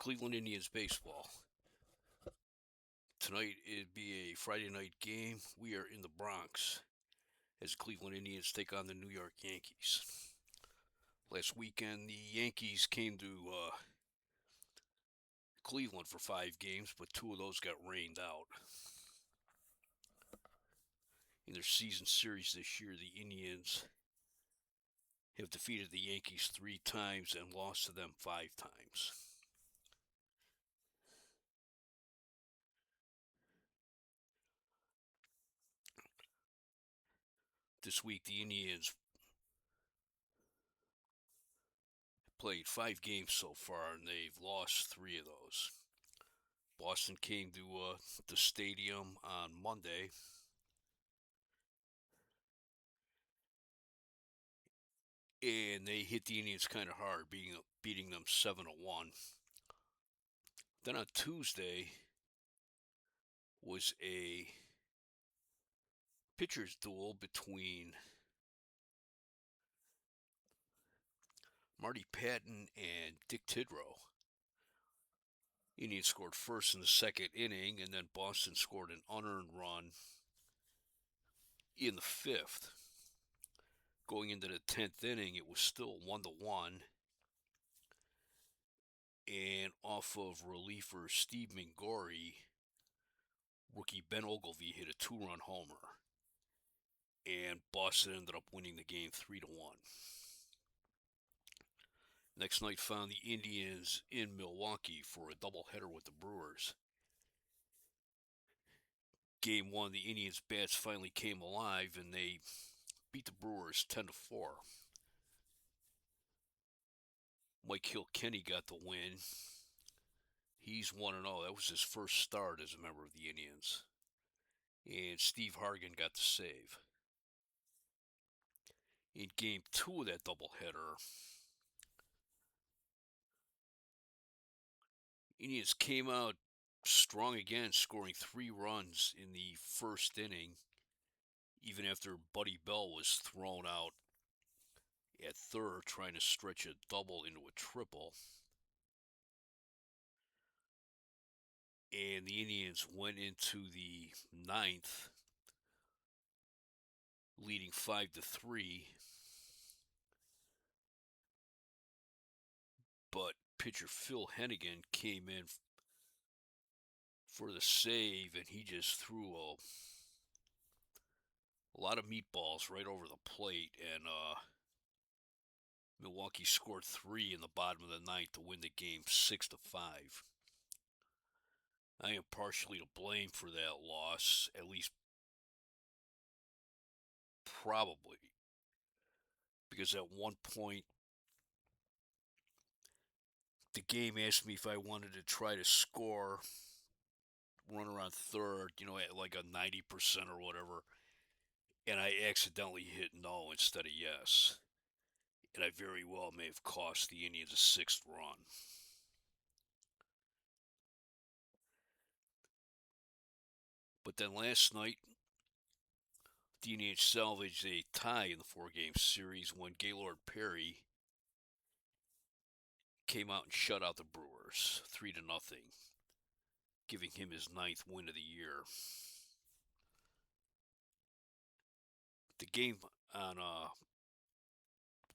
Cleveland Indians baseball. Tonight it'd be a Friday night game. We are in the Bronx as Cleveland Indians take on the New York Yankees. Last weekend, the Yankees came to Cleveland for 5 games, but 2 of those got rained out. In their season series this year, the Indians have defeated the Yankees 3 times and lost to them 5 times. This week, the Indians played 5 games so far, and they've lost 3 of those. Boston came to the stadium on Monday. And they hit the Indians kind of hard, beating them 7-1. Then on Tuesday was a pitcher's duel between Marty Patton and Dick Tidrow. Indians scored first in the second inning, and then Boston scored an unearned run in the 5th. Going into the 10th inning, it was still 1-1. And off of reliever Steve Mingori, rookie Ben Ogilvie hit a 2-run homer. And Boston ended up winning the game 3-1. Next night found the Indians in Milwaukee for a doubleheader with the Brewers. Game 1, the Indians' bats finally came alive and they beat the Brewers 10-4. Mike Kilkenny got the win. He's 1-0. That was his first start as a member of the Indians. And Steve Hargan got the save. In Game 2 of that doubleheader, Indians came out strong again, scoring 3 runs in the first inning, even after Buddy Bell was thrown out at third, trying to stretch a double into a triple. And the Indians went into the 9th, leading 5-3. But pitcher Phil Hennigan came in for the save, and he just threw a lot of meatballs right over the plate, and Milwaukee scored 3 in the bottom of the 9th to win the game 6-5. I am partially to blame for that loss, at least probably, because at one point the game asked me if I wanted to try to score runner on third, at like a 90% or whatever, and I accidentally hit no instead of yes. And I very well may have cost the Indians a 6th run. But then last night, the Indians salvaged a tie in the 4-game series when Gaylord Perry came out and shut out the Brewers 3-0, giving him his 9th win of the year. The game on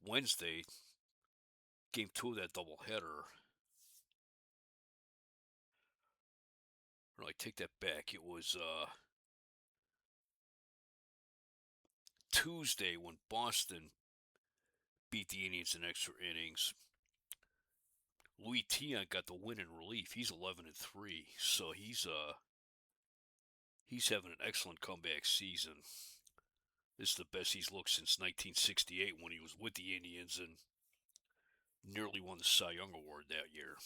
Wednesday, Game 2 of that doubleheader, I take that back. It was Tuesday when Boston beat the Indians in extra innings. Louis Tiant got the win in relief. He's 11-3, so he's having an excellent comeback season. This is the best he's looked since 1968 when he was with the Indians and nearly won the Cy Young Award that year.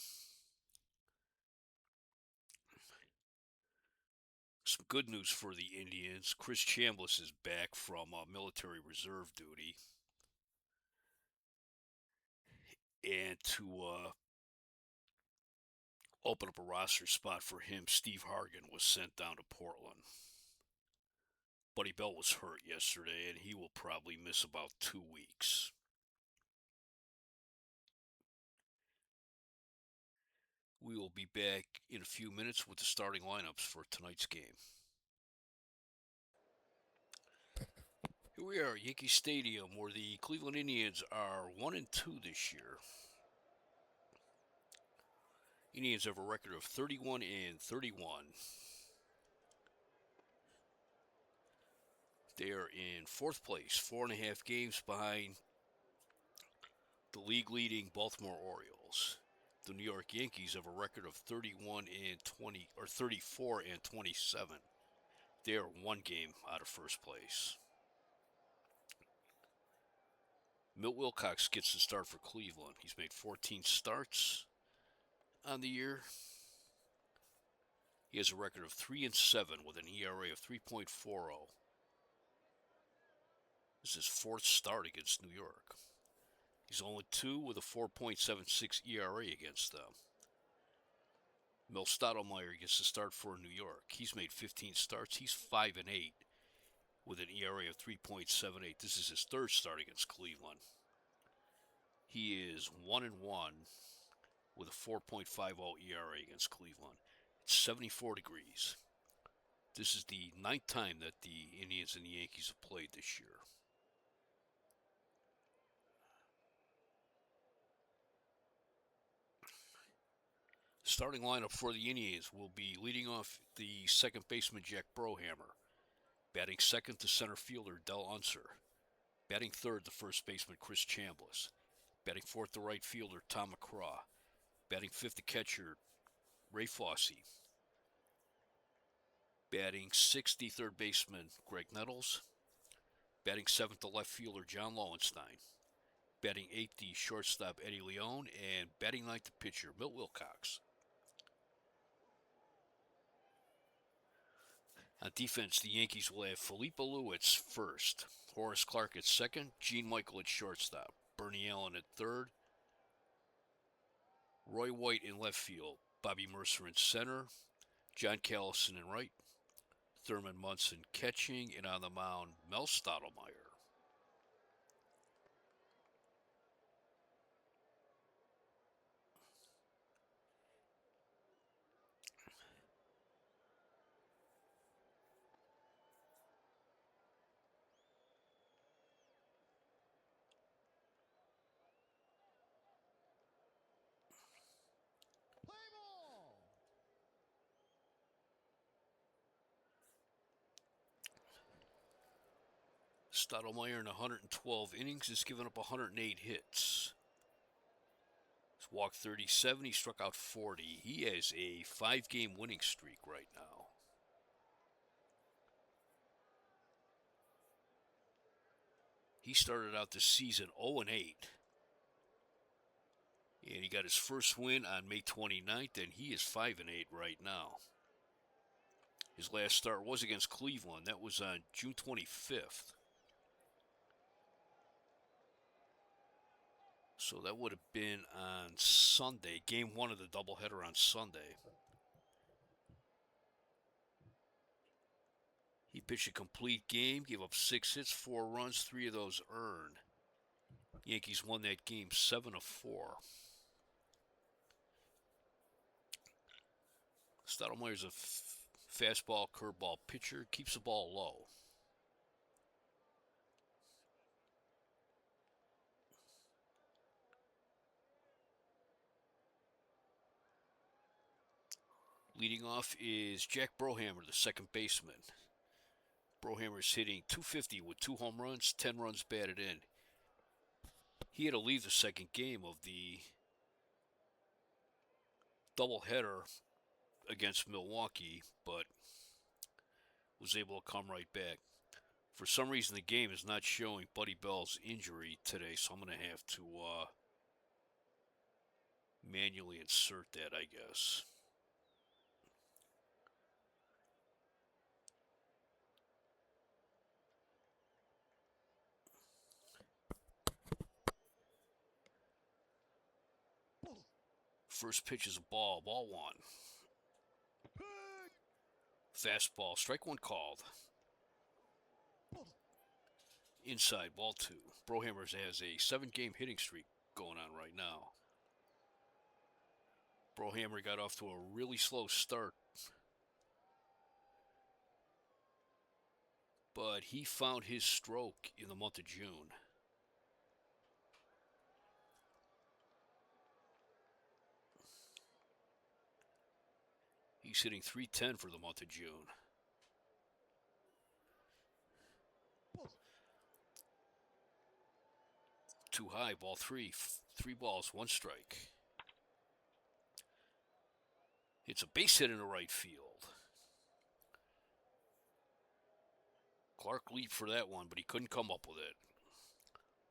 Some good news for the Indians. Chris Chambliss is back from military reserve duty. And to open up a roster spot for him, Steve Hargan was sent down to Portland. Buddy Bell was hurt yesterday, and he will probably miss about 2 weeks. We will be back in a few minutes with the starting lineups for tonight's game. Here we are, Yankee Stadium, where the Cleveland Indians are 1-2 this year. Indians have a record of 31-31. They are in fourth place, 4.5 games behind the league-leading Baltimore Orioles. The New York Yankees have a record of 31-20 or 34-27. They are 1 game out of first place. Milt Wilcox gets the start for Cleveland. He's made 14 starts on the year. He has a record of 3-7 with an ERA of 3.40. This is his 4th start against New York. He's only 2 with a 4.76 ERA against them. Mel Stottlemyre gets the start for New York. He's made 15 starts. He's 5-8 with an ERA of 3.78. This is his 3rd start against Cleveland. He is 1-1 with a 4.50 ERA against Cleveland. It's 74 degrees. This is the 9th time that the Indians and the Yankees have played this year. Starting lineup for the Indians will be leading off the second baseman Jack Brohammer. Batting second, the center fielder Del Unser. Batting third, the first baseman Chris Chambliss. Batting fourth, the right fielder Tom McCraw. Batting fifth, the catcher Ray Fosse. Batting sixth, the third baseman Greg Nettles. Batting seventh, the left fielder John Lowenstein. Batting eighth, the shortstop Eddie Leone. And batting ninth, the pitcher Milt Wilcox. On defense, the Yankees will have Felipe Lewis first, Horace Clarke at second, Gene Michael at shortstop, Bernie Allen at third, Roy White in left field, Bobby Mercer in center, John Callison in right, Thurman Munson catching, and on the mound, Mel Stottlemyre. Stottlemyre in 112 innings has given up 108 hits. He's walked 37, he struck out 40. He has a 5-game winning streak right now. He started out the season 0-8. And he got his first win on May 29th, and he is 5-8 right now. His last start was against Cleveland. That was on June 25th. So that would have been on Sunday, game 1 of the doubleheader on Sunday. He pitched a complete game, gave up 6 hits, 4 runs, 3 of those earned. Yankees won that game 7-4. Stottlemyre's a fastball, curveball pitcher, keeps the ball low. Leading off is Jack Brohammer, the second baseman. Brohammer's hitting .250 with 2 home runs, 10 runs batted in. He had to leave the second game of the doubleheader against Milwaukee, but was able to come right back. For some reason, the game is not showing Buddy Bell's injury today, so I'm going to have to manually insert that, I guess. First pitch is a ball 1. Fastball, strike 1 called. Inside, ball 2. Brohammer has a 7-game hitting streak going on right now. Brohammer got off to a really slow start, but he found his stroke in the month of June. He's hitting .310 for the month of June. Too high, ball three. 3 balls, 1 strike. It's a base hit into right field. Clark leaped for that one, but he couldn't come up with it.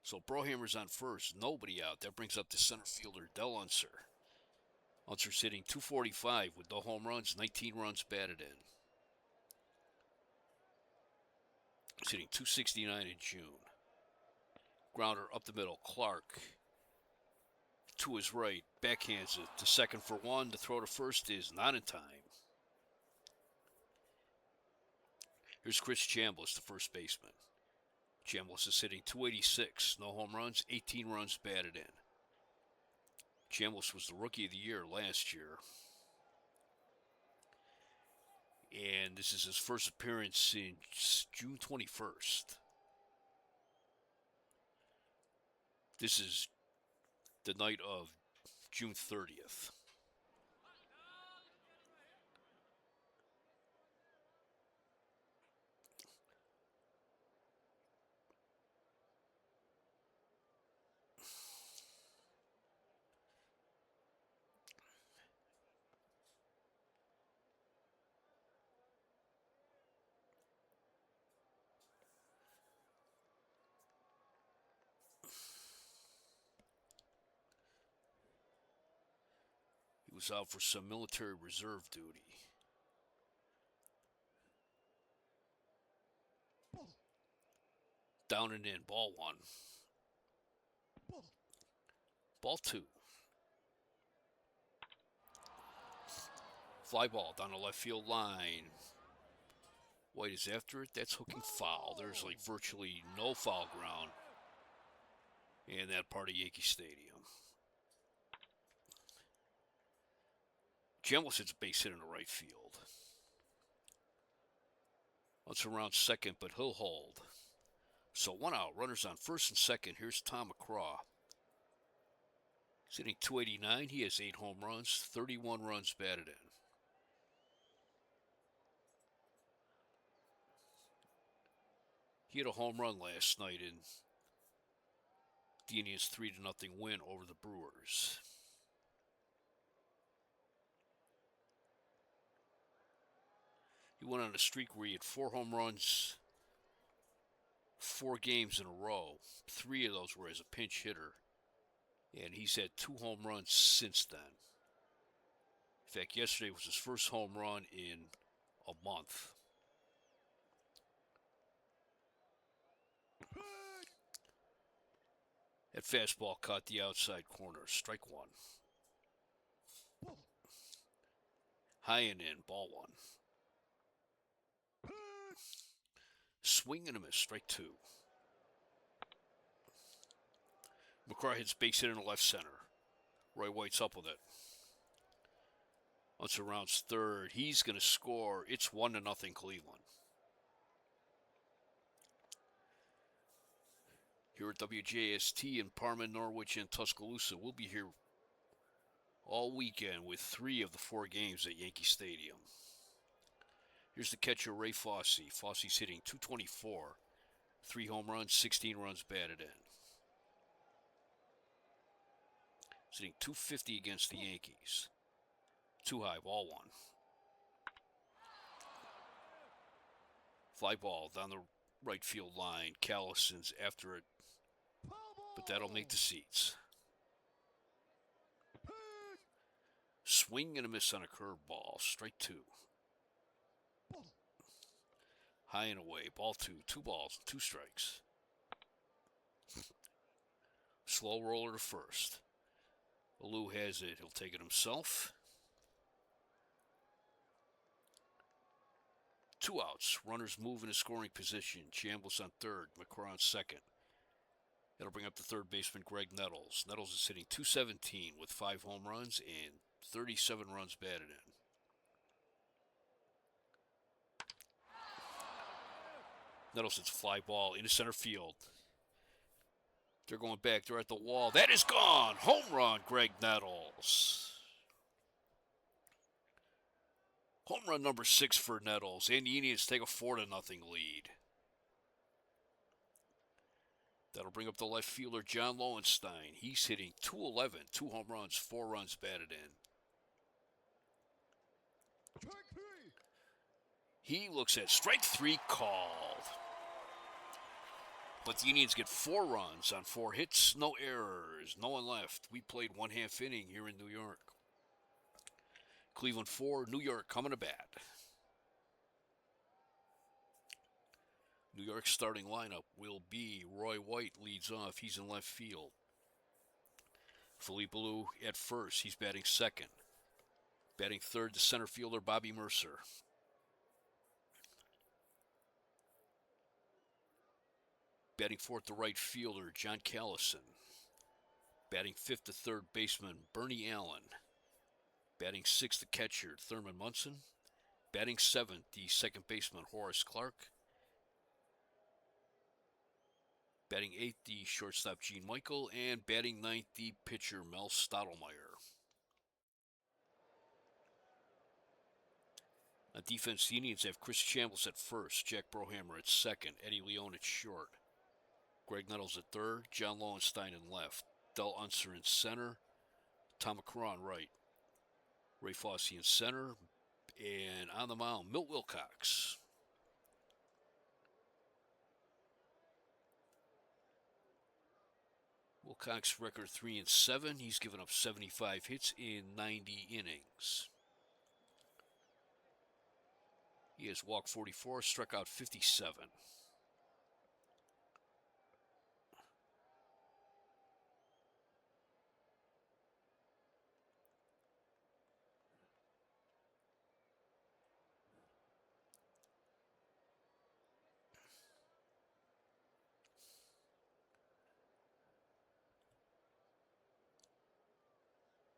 So Brohammer's on first, nobody out. That brings up the center fielder, Del Unser. Unser's hitting .245 with no home runs, 19 runs batted in. He's hitting .269 in June. Grounder up the middle, Clark to his right, backhands it to second for 1. The throw to first is not in time. Here's Chris Chambliss, the first baseman. Chambliss is hitting .286, no home runs, 18 runs batted in. Chambliss was the Rookie of the Year last year. And this is his first appearance in June 21st. This is the night of June 30th. He was out for some military reserve duty. Down and in, ball 1. Ball 2. Fly ball down the left field line. White is after it. That's hooking foul. There's like virtually no foul ground in that part of Yankee Stadium. Chambliss hits a base hit in the right field. It's around second, but he'll hold. So 1 out. Runners on first and second. Here's Tom McCraw. He's hitting .289. He has 8 home runs, 31 runs batted in. He hit a home run last night in the Indians' 3-0 win over the Brewers. He went on a streak where he had 4 home runs, 4 games in a row. 3 of those were as a pinch hitter. And he's had 2 home runs since then. In fact, yesterday was his first home run in a month. That fastball caught the outside corner. Strike 1. High and in, ball 1. Swing and a miss, strike 2. McCraw hits base hit in the left center. Roy White's up with it. Once around third, he's going to score. It's 1-0 Cleveland. Here at WJST in Parma, Norwich, and Tuscaloosa, we'll be here all weekend with 3 of the 4 games at Yankee Stadium. Here's the catcher, Ray Fosse. Fosse's hitting .224. 3 home runs, 16 runs batted in. He's hitting .250 against the Yankees. Too high, ball 1. Fly ball down the right field line. Callison's after it, but that'll make the seats. Swing and a miss on a curveball. Strike 2. High and away. Ball 2. 2 balls, 2 strikes. Slow roller to first. Alou has it. He'll take it himself. 2 outs. Runners move in a scoring position. Chambliss on third. McCraw on second. That'll bring up the third baseman, Greg Nettles. Nettles is hitting .217 with 5 home runs and 37 runs batted in. Nettles hits a fly ball into center field. They're going back. They're at the wall. That is gone. Home run, Greg Nettles. Home run number 6 for Nettles. And the Indians take a 4-0 lead. That'll bring up the left fielder, John Lowenstein. He's hitting .211, 2 home runs, 4 runs batted in. He looks at strike 3 called. But the Indians get 4 runs on 4 hits, no errors, no one left. We played 1/2 inning here in New York. Cleveland 4, New York coming to bat. New York's starting lineup will be Roy White leads off. He's in left field. Felipe Alou at first. He's batting second. Batting third, the center fielder, Bobby Mercer. Batting fourth, the right fielder, John Callison. Batting fifth, the third baseman, Bernie Allen. Batting sixth, the catcher, Thurman Munson. Batting seventh, the second baseman, Horace Clarke. Batting eighth, the shortstop, Gene Michael. And batting ninth, the pitcher, Mel Stottlemyre. On defense, the Indians have Chris Chambliss at first, Jack Brohammer at second, Eddie Leone at short, Greg Nettles at third, John Lowenstein in left, Del Unser in center, Tom McCraw right, Ray Fosse in center, and on the mound, Milt Wilcox. Wilcox record 3-7. He's given up 75 hits in 90 innings. He has walked 44, struck out 57.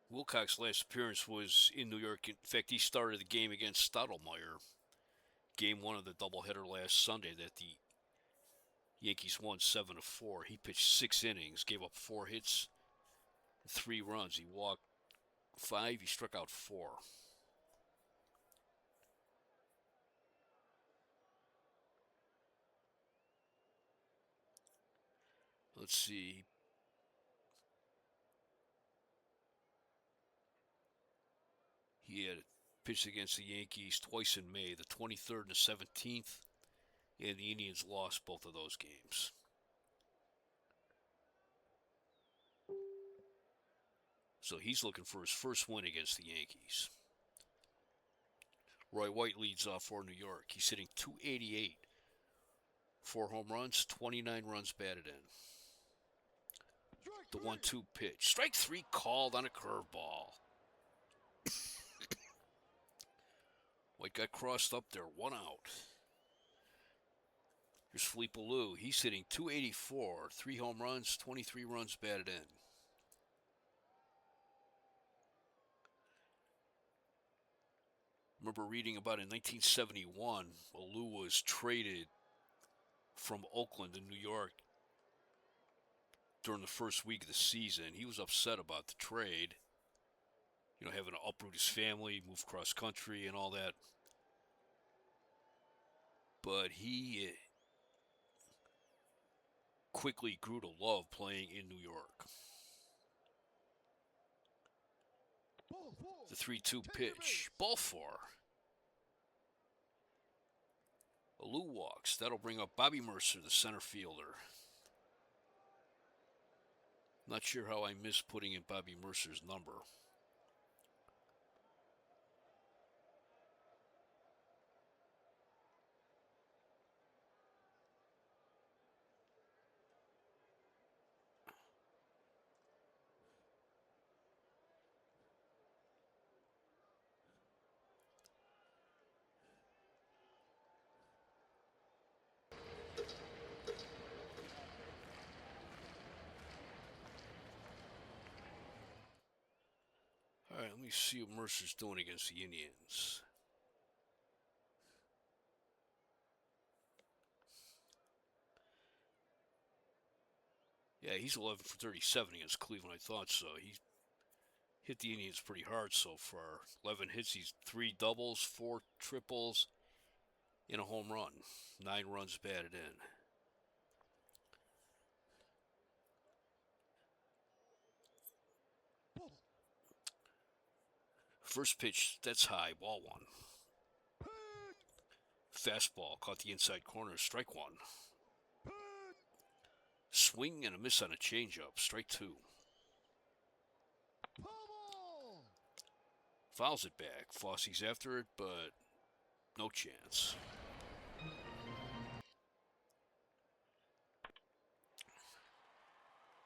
Wilcox's last appearance was in New York. In fact, he started the game against Stottlemyre. Game 1 of the doubleheader last Sunday that the Yankees won 7-4. He pitched 6 innings, gave up 4 hits, 3 runs. He walked 5, he struck out 4. Let's see. He had pitched against the Yankees twice in May, the 23rd and the 17th, and the Indians lost both of those games. So he's looking for his first win against the Yankees. Roy White leads off for New York. He's hitting .288. 4 home runs, 29 runs batted in. The 1-2 pitch. Strike 3 called on a curveball. White got crossed up there, 1 out. Here's Felipe Alou. He's hitting .284, 3 home runs, 23 runs batted in. Remember reading about in 1971, Alou was traded from Oakland to New York during the first week of the season. He was upset about the trade. You know, having to uproot his family, move cross country and all that. But he quickly grew to love playing in New York. The 3-2 pitch. Ball 4. Alou walks. That'll bring up Bobby Mercer, the center fielder. Not sure how I missed putting in Bobby Mercer's number. let me see what Mercer's doing against the Indians. Yeah, he's 11 for 37 against Cleveland. I thought so. He hit the Indians pretty hard so far. 11 hits. He's 3 doubles, 4 triples, and a home run. 9 runs batted in. First pitch, that's high, ball 1. Fastball, caught the inside corner, strike 1. Swing and a miss on a changeup, strike 2. Fouls it back. Fossey's after it, but no chance.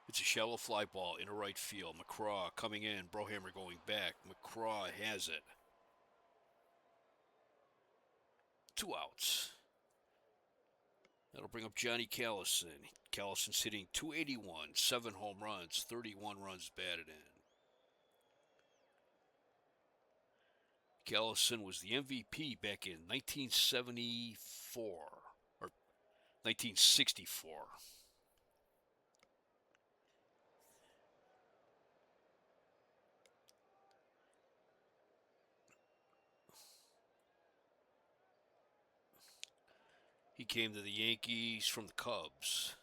It's a shallow fly ball into right field. McCraw coming in, Brohamer going back. McCraw has it. 2 outs. That'll bring up Johnny Callison. Callison's hitting .281, 7 home runs, 31 runs batted in. Callison was the MVP back in 1974 or 1964. He came to the Yankees from the Cubs.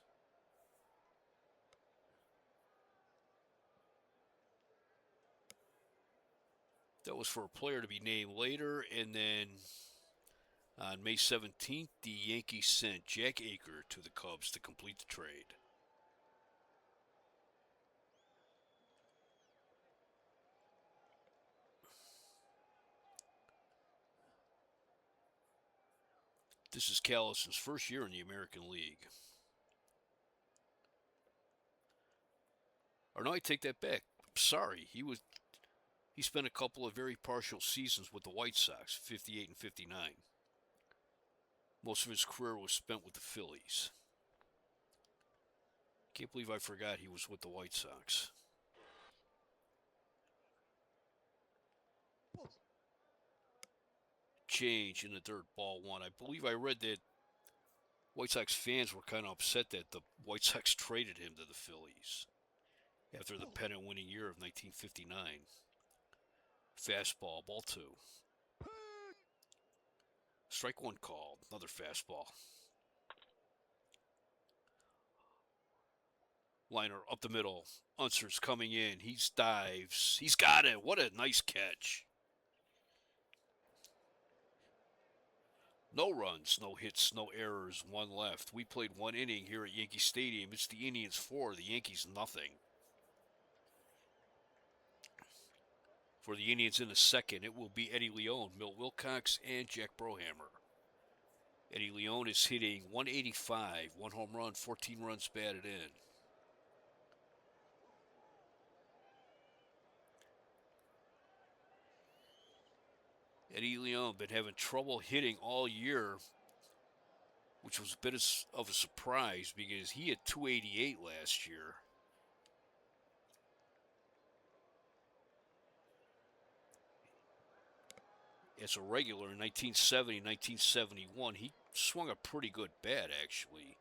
That was for a player to be named later, and then on May 17th, the Yankees sent Jack Aker to the Cubs to complete the trade. This is Callison's first year in the American League. Or no, I take that back. Sorry, he spent a couple of very partial seasons with the White Sox, 58 and 59. Most of his career was spent with the Phillies. Can't believe I forgot he was with the White Sox. Change in the dirt, ball 1. I believe I read that White Sox fans were kind of upset that the White Sox traded him to the Phillies after the pennant-winning year of 1959. Fastball, ball 2. Strike 1 called, another fastball. Liner up the middle. Unser's coming in. He dives. He's got it. What a nice catch. No runs, no hits, no errors, 1 left. We played 1 inning here at Yankee Stadium. It's the Indians 4, the Yankees nothing. For the Indians in the second, it will be Eddie Leone, Milt Wilcox, and Jack Brohamer. Eddie Leone is hitting .185, 1 home run, 14 runs batted in. Eddie Leone been having trouble hitting all year, which was a bit of a surprise because he had .288 last year. As a regular in 1970, 1971, he swung a pretty good bat, actually.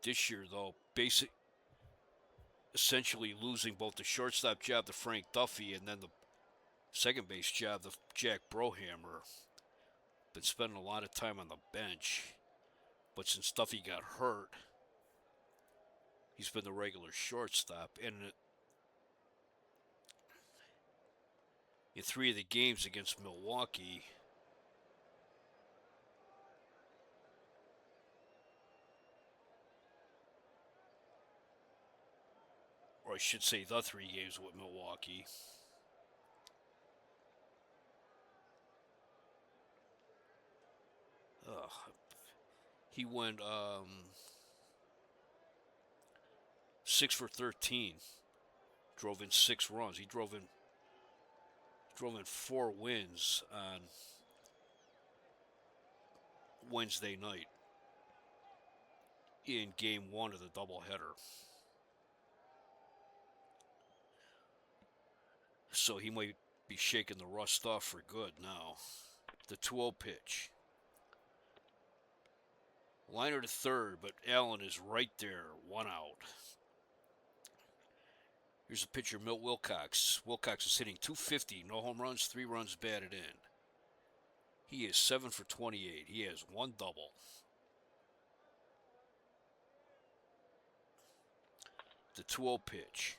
This year, though, essentially losing both the shortstop job to Frank Duffy and then the second base job to Jack Brohamer. Been spending a lot of time on the bench, but since Duffy got hurt, he's been the regular shortstop. And in 3 of the games against Milwaukee, or I should say the 3 games with Milwaukee, he went 6 for 13, drove in 6 runs. He drove in 4 wins on Wednesday night in game 1 of the doubleheader. So he might be shaking the rust off for good now. The 2-0 pitch. Liner to third, but Allen is right there. 1 out. Here's a pitcher, Milt Wilcox. Wilcox is hitting .250. No home runs, 3 runs batted in. He is 7 for 28. He has 1 double. The 2-0 pitch.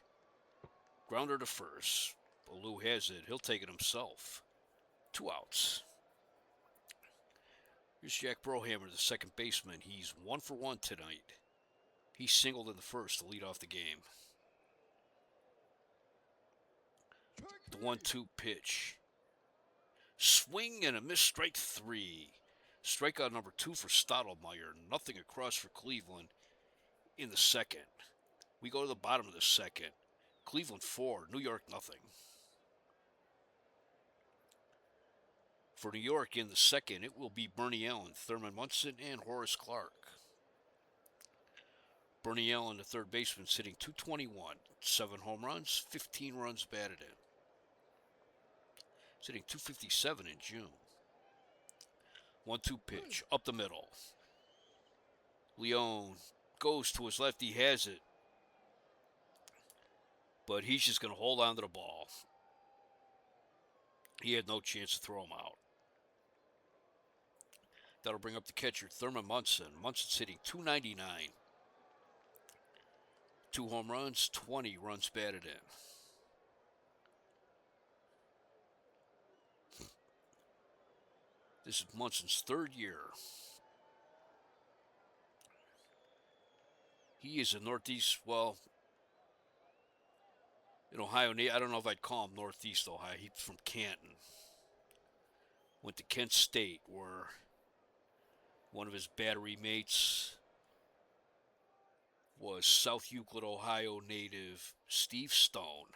Grounder to first. Lou has it. He'll take it himself. 2 outs. Here's Jack Brohammer, the second baseman. He's 1 for 1 tonight. He singled in the first to lead off the game. The 1-2 pitch. Swing and a miss, strike 3. Strikeout number 2 for Stottlemyre. Nothing across for Cleveland in the second. We go to the bottom of the second. Cleveland 4, New York nothing. For New York in the second, it will be Bernie Allen, Thurman Munson, and Horace Clarke. Bernie Allen, the third baseman, sitting .221. 7 home runs, 15 runs batted in. Sitting .257 in June. 1-2 pitch, up the middle. Leone goes to his left, he has it. But he's just going to hold on to the ball. He had no chance to throw him out. That'll bring up the catcher, Thurman Munson. Munson's hitting .299. 2 home runs, 20 runs batted in. This is Munson's 3rd year. He is a Northeast, well, in Ohio, I don't know if I'd call him Northeast Ohio. He's from Canton. Went to Kent State, where one of his battery mates was South Euclid, Ohio native Steve Stone.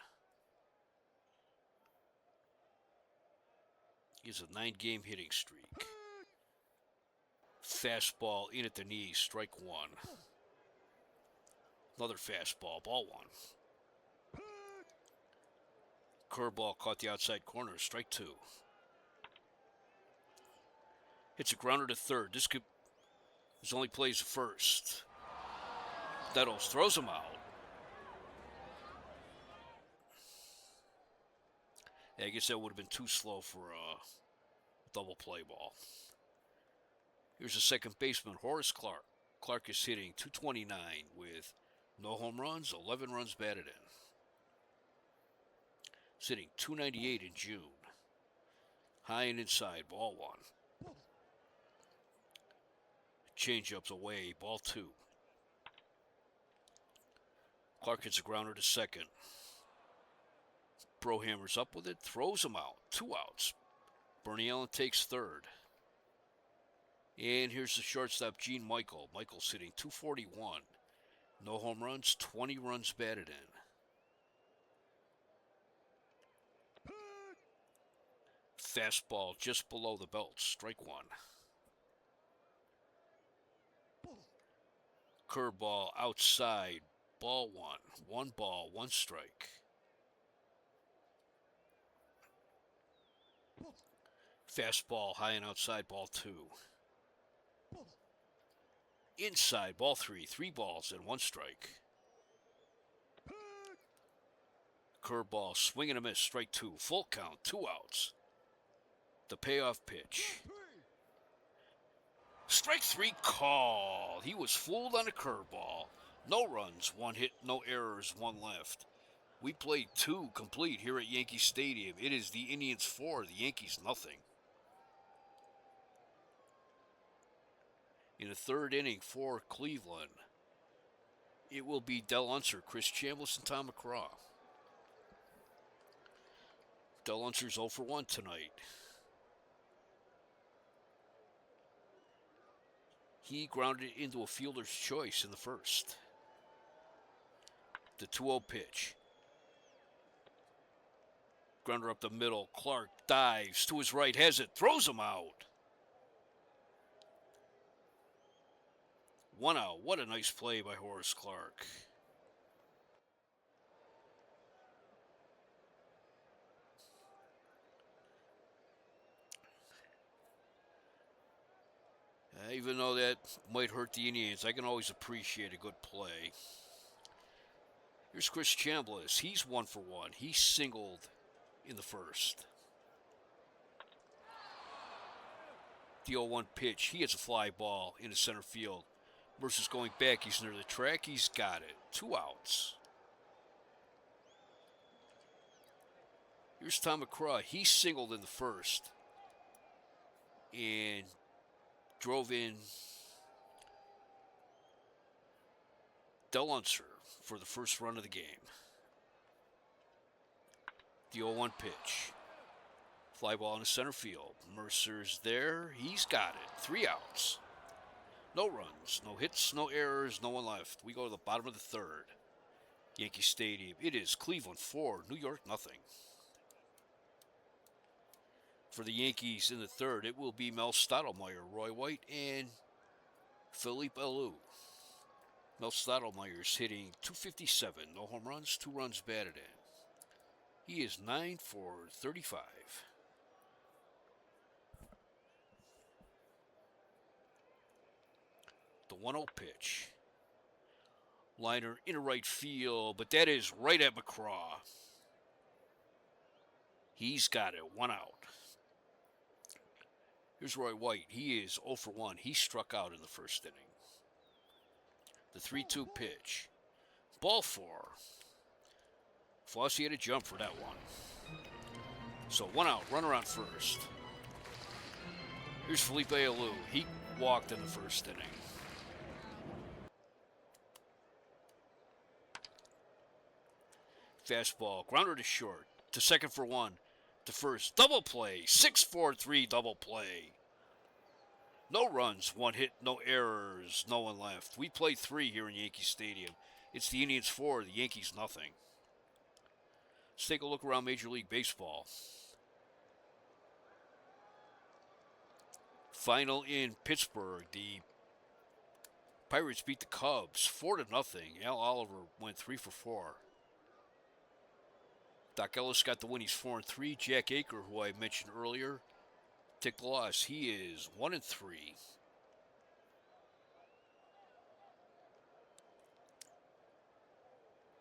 He has a 9-game hitting streak. Fastball in at the knees, strike 1. Another fastball, ball 1. Curveball caught the outside corner, strike 2. Hits a grounder to third. This only plays the first. Nettles throws him out. Yeah, I guess that would have been too slow for a double play ball. Here's the second baseman, Horace Clarke. Clarke is hitting .229 with no home runs, 11 runs batted in. Sitting .298 in June. High and inside, ball 1. Change-ups away, ball 2. Clarke hits a grounder to second. Brohammer's up with it, throws him out. 2 outs. Bernie Allen takes third. And here's the shortstop, Gene Michael. Michael's hitting .241. No home runs, 20 runs batted in. Fastball just below the belt, strike 1. Curveball outside, ball 1. 1 ball, 1 strike. Fastball high and outside, ball 2. Inside, ball 3. 3 balls and 1 strike. Curveball, swing and a miss, strike 2. Full count, 2 outs. The payoff pitch. Strike 3 call. He was fooled on a curveball. No runs, 1 hit, no errors, 1 left. We played 2 complete here at Yankee Stadium. It is the Indians 4, the Yankees nothing. In the 3rd inning for Cleveland, it will be Del Unser, Chris Chambliss, and Tom McCraw. Del Unser's 0 for 1 tonight. He grounded it into a fielder's choice in the first. The 2-0 pitch. Grounder up the middle. Clarke dives to his right, has it, throws him out. 1 out. What a nice play by Horace Clarke. even though that might hurt the Indians, I can always appreciate a good play. Here's Chris Chambliss. He's 1 for 1. He singled in the first. The 0-1 pitch. He hits a fly ball into center field. Mercer's going back. He's near the track. He's got it. 2 outs. Here's Tom McCraw. He singled in the first and drove in Del Unser for the first run of the game. The 0-1 pitch. Fly ball into center field. Mercer's there. He's got it. 3 outs. No runs, no hits, no errors, no one left. We go to the bottom of the third. Yankee Stadium. It is Cleveland 4, New York nothing. For the Yankees in the third, it will be Mel Stottlemyre, Roy White, and Felipe Alou. Mel Stottlemyre's hitting .257, no home runs, 2 runs batted in. He is 9 for 35. The 1-0 pitch. Liner into right field, but that is right at McCraw. He's got it, 1 out. Here's Roy White. He is 0 for 1. He struck out in the first inning. The 3-2 pitch. Ball 4. Flossie had a jump for that one. So 1 out, runner on first. Here's Felipe Alou. He walked in the first inning. Fastball, grounder to short, to second for 1, to first, double play, 6-4-3 double play. No runs, 1 hit, no errors, no one left. We play 3 here in Yankee Stadium. It's the Indians 4, the Yankees nothing. Let's take a look around Major League Baseball. Final in Pittsburgh, the Pirates beat the Cubs 4-0. Al Oliver went 3 for 4. Doc Ellis got the win. He's 4-3. Jack Aker, who I mentioned earlier, took the loss. He is 1-3.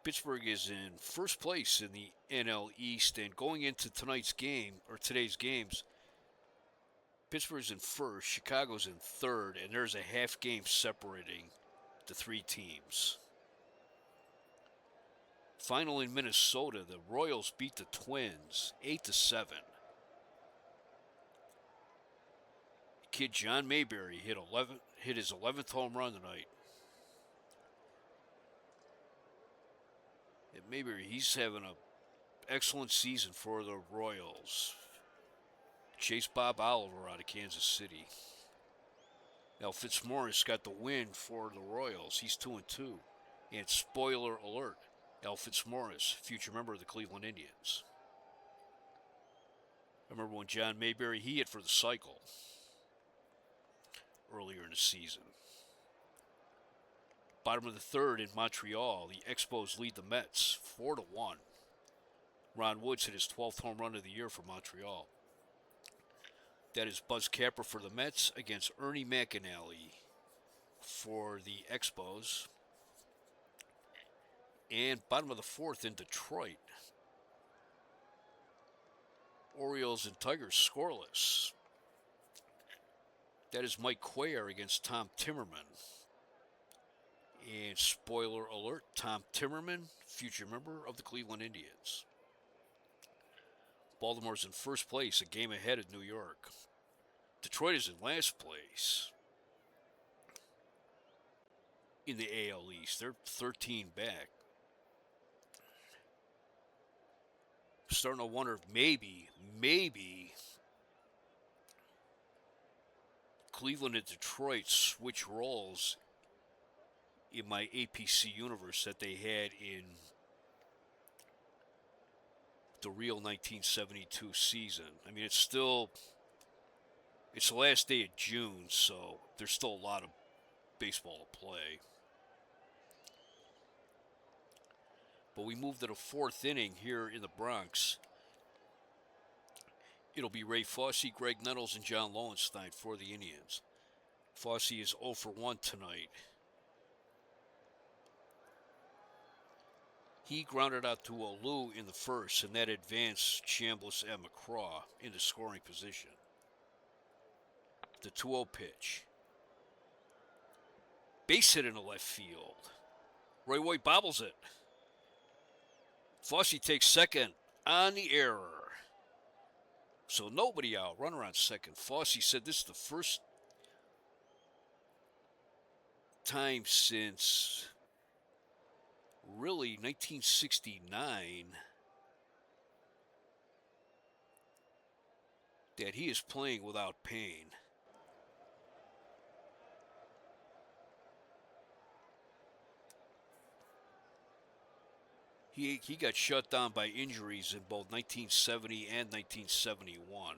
Pittsburgh is in first place in the NL East, and going into tonight's game, or today's games, Pittsburgh's in first, Chicago's in third, and there's a half game separating the 3 teams. Final in Minnesota, the Royals beat the Twins 8-7. Kid John Mayberry hit his 11th home run tonight. And Mayberry, he's having an excellent season for the Royals. Chase Bob Oliver out of Kansas City. Now Fitzmaurice got the win for the Royals. He's 2-2. And spoiler alert, Al Fitzmaurice, future member of the Cleveland Indians. I remember when John Mayberry, he hit for the cycle earlier in the season. Bottom of the third in Montreal, the Expos lead the Mets 4-1. Ron Woods hit his 12th home run of the year for Montreal. That is Buzz Capper for the Mets against Ernie McAnally for the Expos. And bottom of the fourth in Detroit, Orioles and Tigers scoreless. That is Mike Cuellar against Tom Timmerman. And spoiler alert, Tom Timmerman, future member of the Cleveland Indians. Baltimore's in first place, a game ahead of New York. Detroit is in last place in the AL East. They're 13 back. Starting to wonder if maybe Cleveland and Detroit switch roles in my APC universe that they had in the real 1972 season. I mean, it's the last day of June, so there's still a lot of baseball to play. But we move to the 4th inning here in the Bronx. It'll be Ray Fosse, Greg Nettles, and John Lowenstein for the Indians. Fossey is 0 for 1 tonight. He grounded out to Alou in the first, and that advanced Chambliss and McCraw into scoring position. The 2-0 pitch. Base hit in the left field. Roy White bobbles it. Fossey takes second on the error. So nobody out. Runner on second. Fossey said this is the first time since really 1969 that he is playing without pain. He got shut down by injuries in both 1970 and 1971.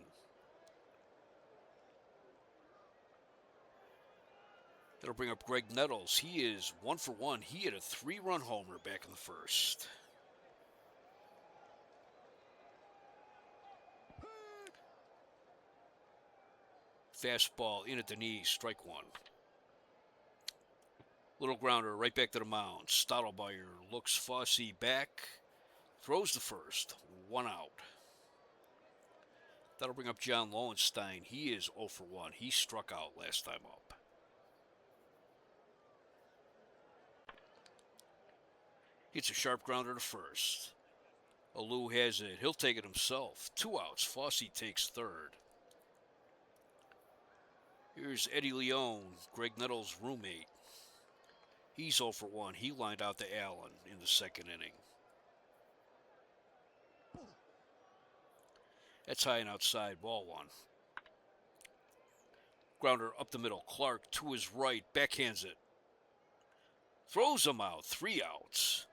That'll bring up Greg Nettles. He is 1 for 1. He hit a 3-run homer back in the first. Fastball in at the knees, strike 1. Little grounder right back to the mound. Stottlemyre looks Fossey back, throws the first, 1 out. That'll bring up John Lowenstein. He is 0 for 1. He struck out last time up. Hits a sharp grounder to first. Alou has it. He'll take it himself. 2 outs. Fossey takes third. Here's Eddie Leone, Greg Nettles' roommate. He's 0 for 1. He lined out to Allen in the second inning. That's high and outside, ball 1. Grounder up the middle. Clark to his right, backhands it. Throws him out, 3 outs.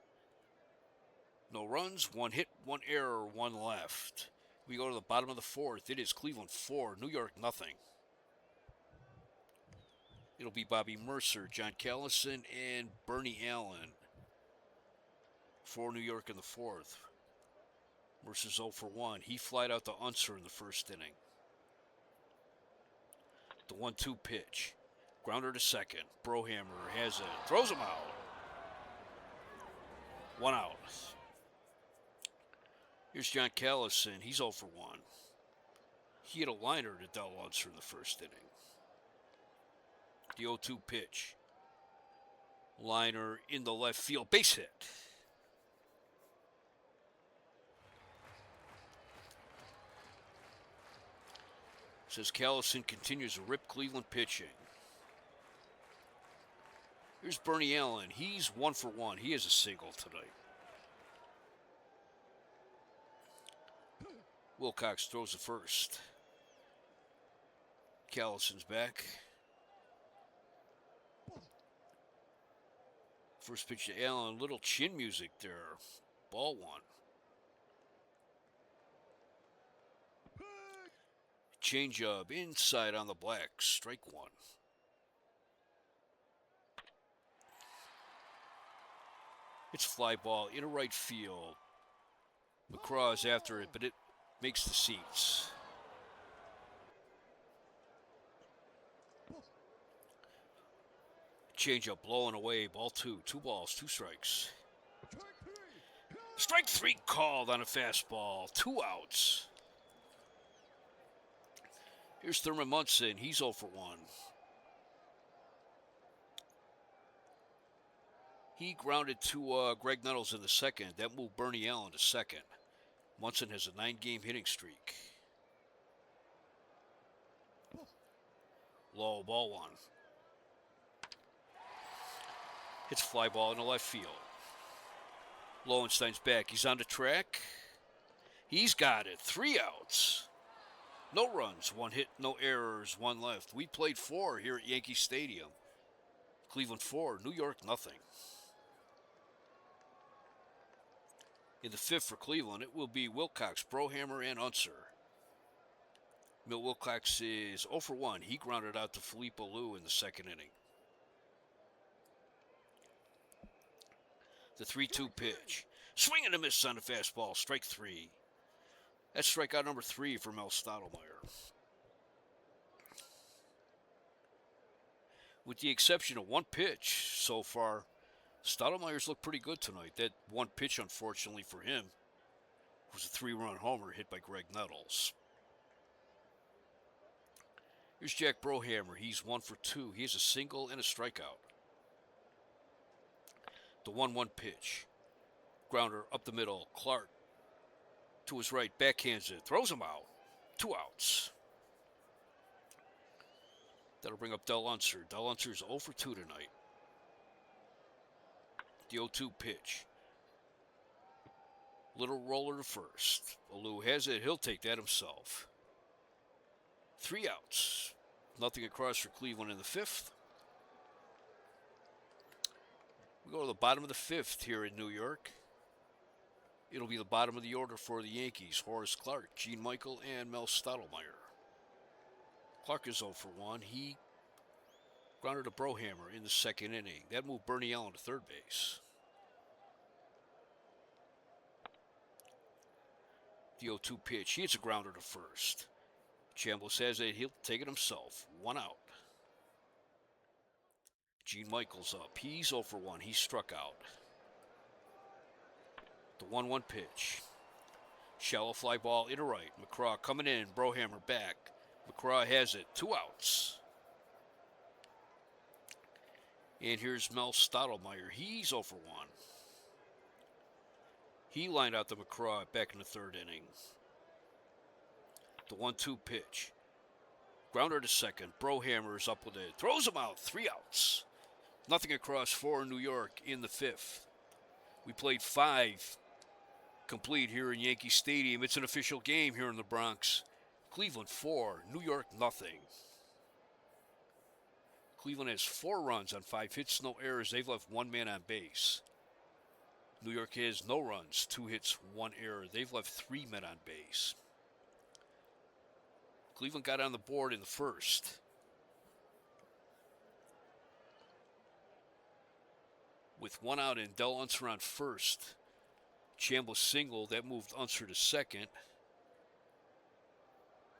No runs, 1 hit, 1 error, 1 left. We go to the bottom of the 4th. It is Cleveland 4, New York nothing. It'll be Bobby Mercer, John Callison, and Bernie Allen for New York in the 4th. Mercer's 0 for 1. He flied out to Unser in the first inning. The 1-2 pitch. Grounder to second. Brohammer has it. Throws him out. 1 out. Here's John Callison. He's 0 for 1. He hit a liner to Del Unser in the first inning. The 0-2 pitch. Liner in the left field. Base hit. Says Callison continues to rip Cleveland pitching. Here's Bernie Allen. He's 1 for 1. He has a single tonight. Wilcox throws the first. Callison's back. First pitch to Allen. Little chin music there. Ball 1. Changeup inside on the black. Strike 1. It's fly ball into right field. McCraw is after it, but it makes the seats. Changeup blowing away. Ball 2. 2 balls, 2 strikes. Strike 3 called on a fastball. 2 outs. Here's Thurman Munson. He's 0 for 1. He grounded to Greg Nettles in the second. That moved Bernie Allen to second. Munson has a 9-game hitting streak. Low, ball 1. Hits fly ball in the left field. Lowenstein's back. He's on the track. He's got it. 3 outs. No runs, 1 hit, no errors, 1 left. We played 4 here at Yankee Stadium. Cleveland 4, New York nothing. In the 5th for Cleveland, it will be Wilcox, Brohammer, and Unser. Milt Wilcox is 0 for 1. He grounded out to Philippe Alou in the second inning. The 3-2 pitch. Swing and a miss on the fastball. Strike 3. That's strikeout number 3 for Mel Stottlemyre. With the exception of one pitch so far, Stottlemyre's looked pretty good tonight. That one pitch, unfortunately for him, was a 3-run homer hit by Greg Nettles. Here's Jack Brohammer. He's 1 for 2. He has a single and a strikeout. The 1-1 pitch. Grounder up the middle. Clark to his right. Backhands it. Throws him out. 2 outs. That'll bring up Del Unser. Del Unser's 0 for 2 tonight. The 0-2 pitch. Little roller to first. Alou has it. He'll take that himself. 3 outs. Nothing across for Cleveland in the 5th. We go to the bottom of the 5th here in New York. It'll be the bottom of the order for the Yankees. Horace Clarke, Gene Michael, and Mel Stottlemyre. Clark is 0 for 1. He grounded to Brohammer in the 2nd inning. That moved Bernie Allen to third base. The 0-2 pitch. He hits a grounder to first. Chambliss has it. He'll take it himself. 1 out. Gene Michael's up. He's 0 for 1. He struck out. The 1-1 pitch. Shallow fly ball into right. McCraw coming in. Brohammer back. McCraw has it. 2 outs. And here's Mel Stottlemyre. He's 0 for 1. He lined out the McCraw back in the 3rd inning. The 1-2 pitch. Grounder to second. Brohammer is up with it. Throws him out. 3 outs. Nothing across for New York in the 5th. We played 5 complete here in Yankee Stadium. It's an official game here in the Bronx. Cleveland 4, New York nothing. Cleveland has 4 runs on 5 hits, no errors. They've left 1 man on base. New York has no runs, 2 hits, 1 error. They've left 3 men on base. Cleveland got on the board in the 1st. With 1 out and Del Unser on first. Chambliss single. That moved Unser to second.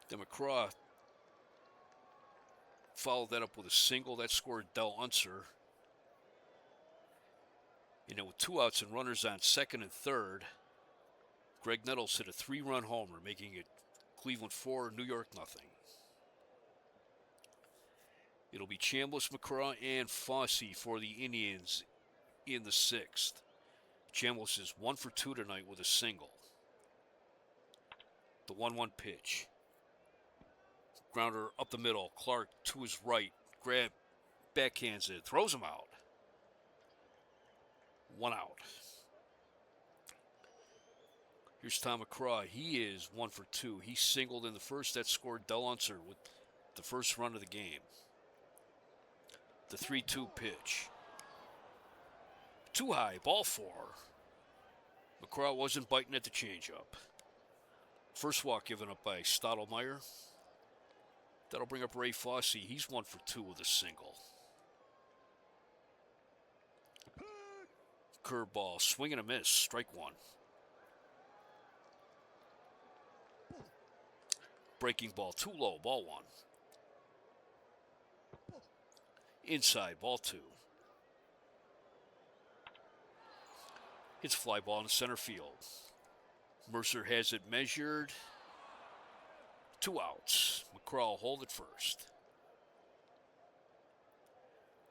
Then McCraw followed that up with a single. That scored Del Unser. And then with 2 outs and runners on second and third, Greg Nettles hit a 3-run homer, making it Cleveland 4, New York nothing. It'll be Chambliss, McCraw, and Fosse for the Indians in the 6th. Chambliss is 1 for 2 tonight with a single. The 1-1 pitch. Grounder up the middle. Clark to his right. Grab, backhands it. Throws him out. 1 out. Here's Tom McCraw. He is 1 for 2. He singled in the 1st. That scored Del Unser with the first run of the game. The 3-2 pitch. Too high, ball 4. McCraw wasn't biting at the changeup. First walk given up by Stottlemyre. That'll bring up Ray Fosse. He's 1 for 2 with a single. Curveball, swing and a miss, strike 1. Breaking ball, too low, ball 1. Inside, ball 2. Hits fly ball in center field. Mercer has it measured. 2 outs. McCraw will hold it first.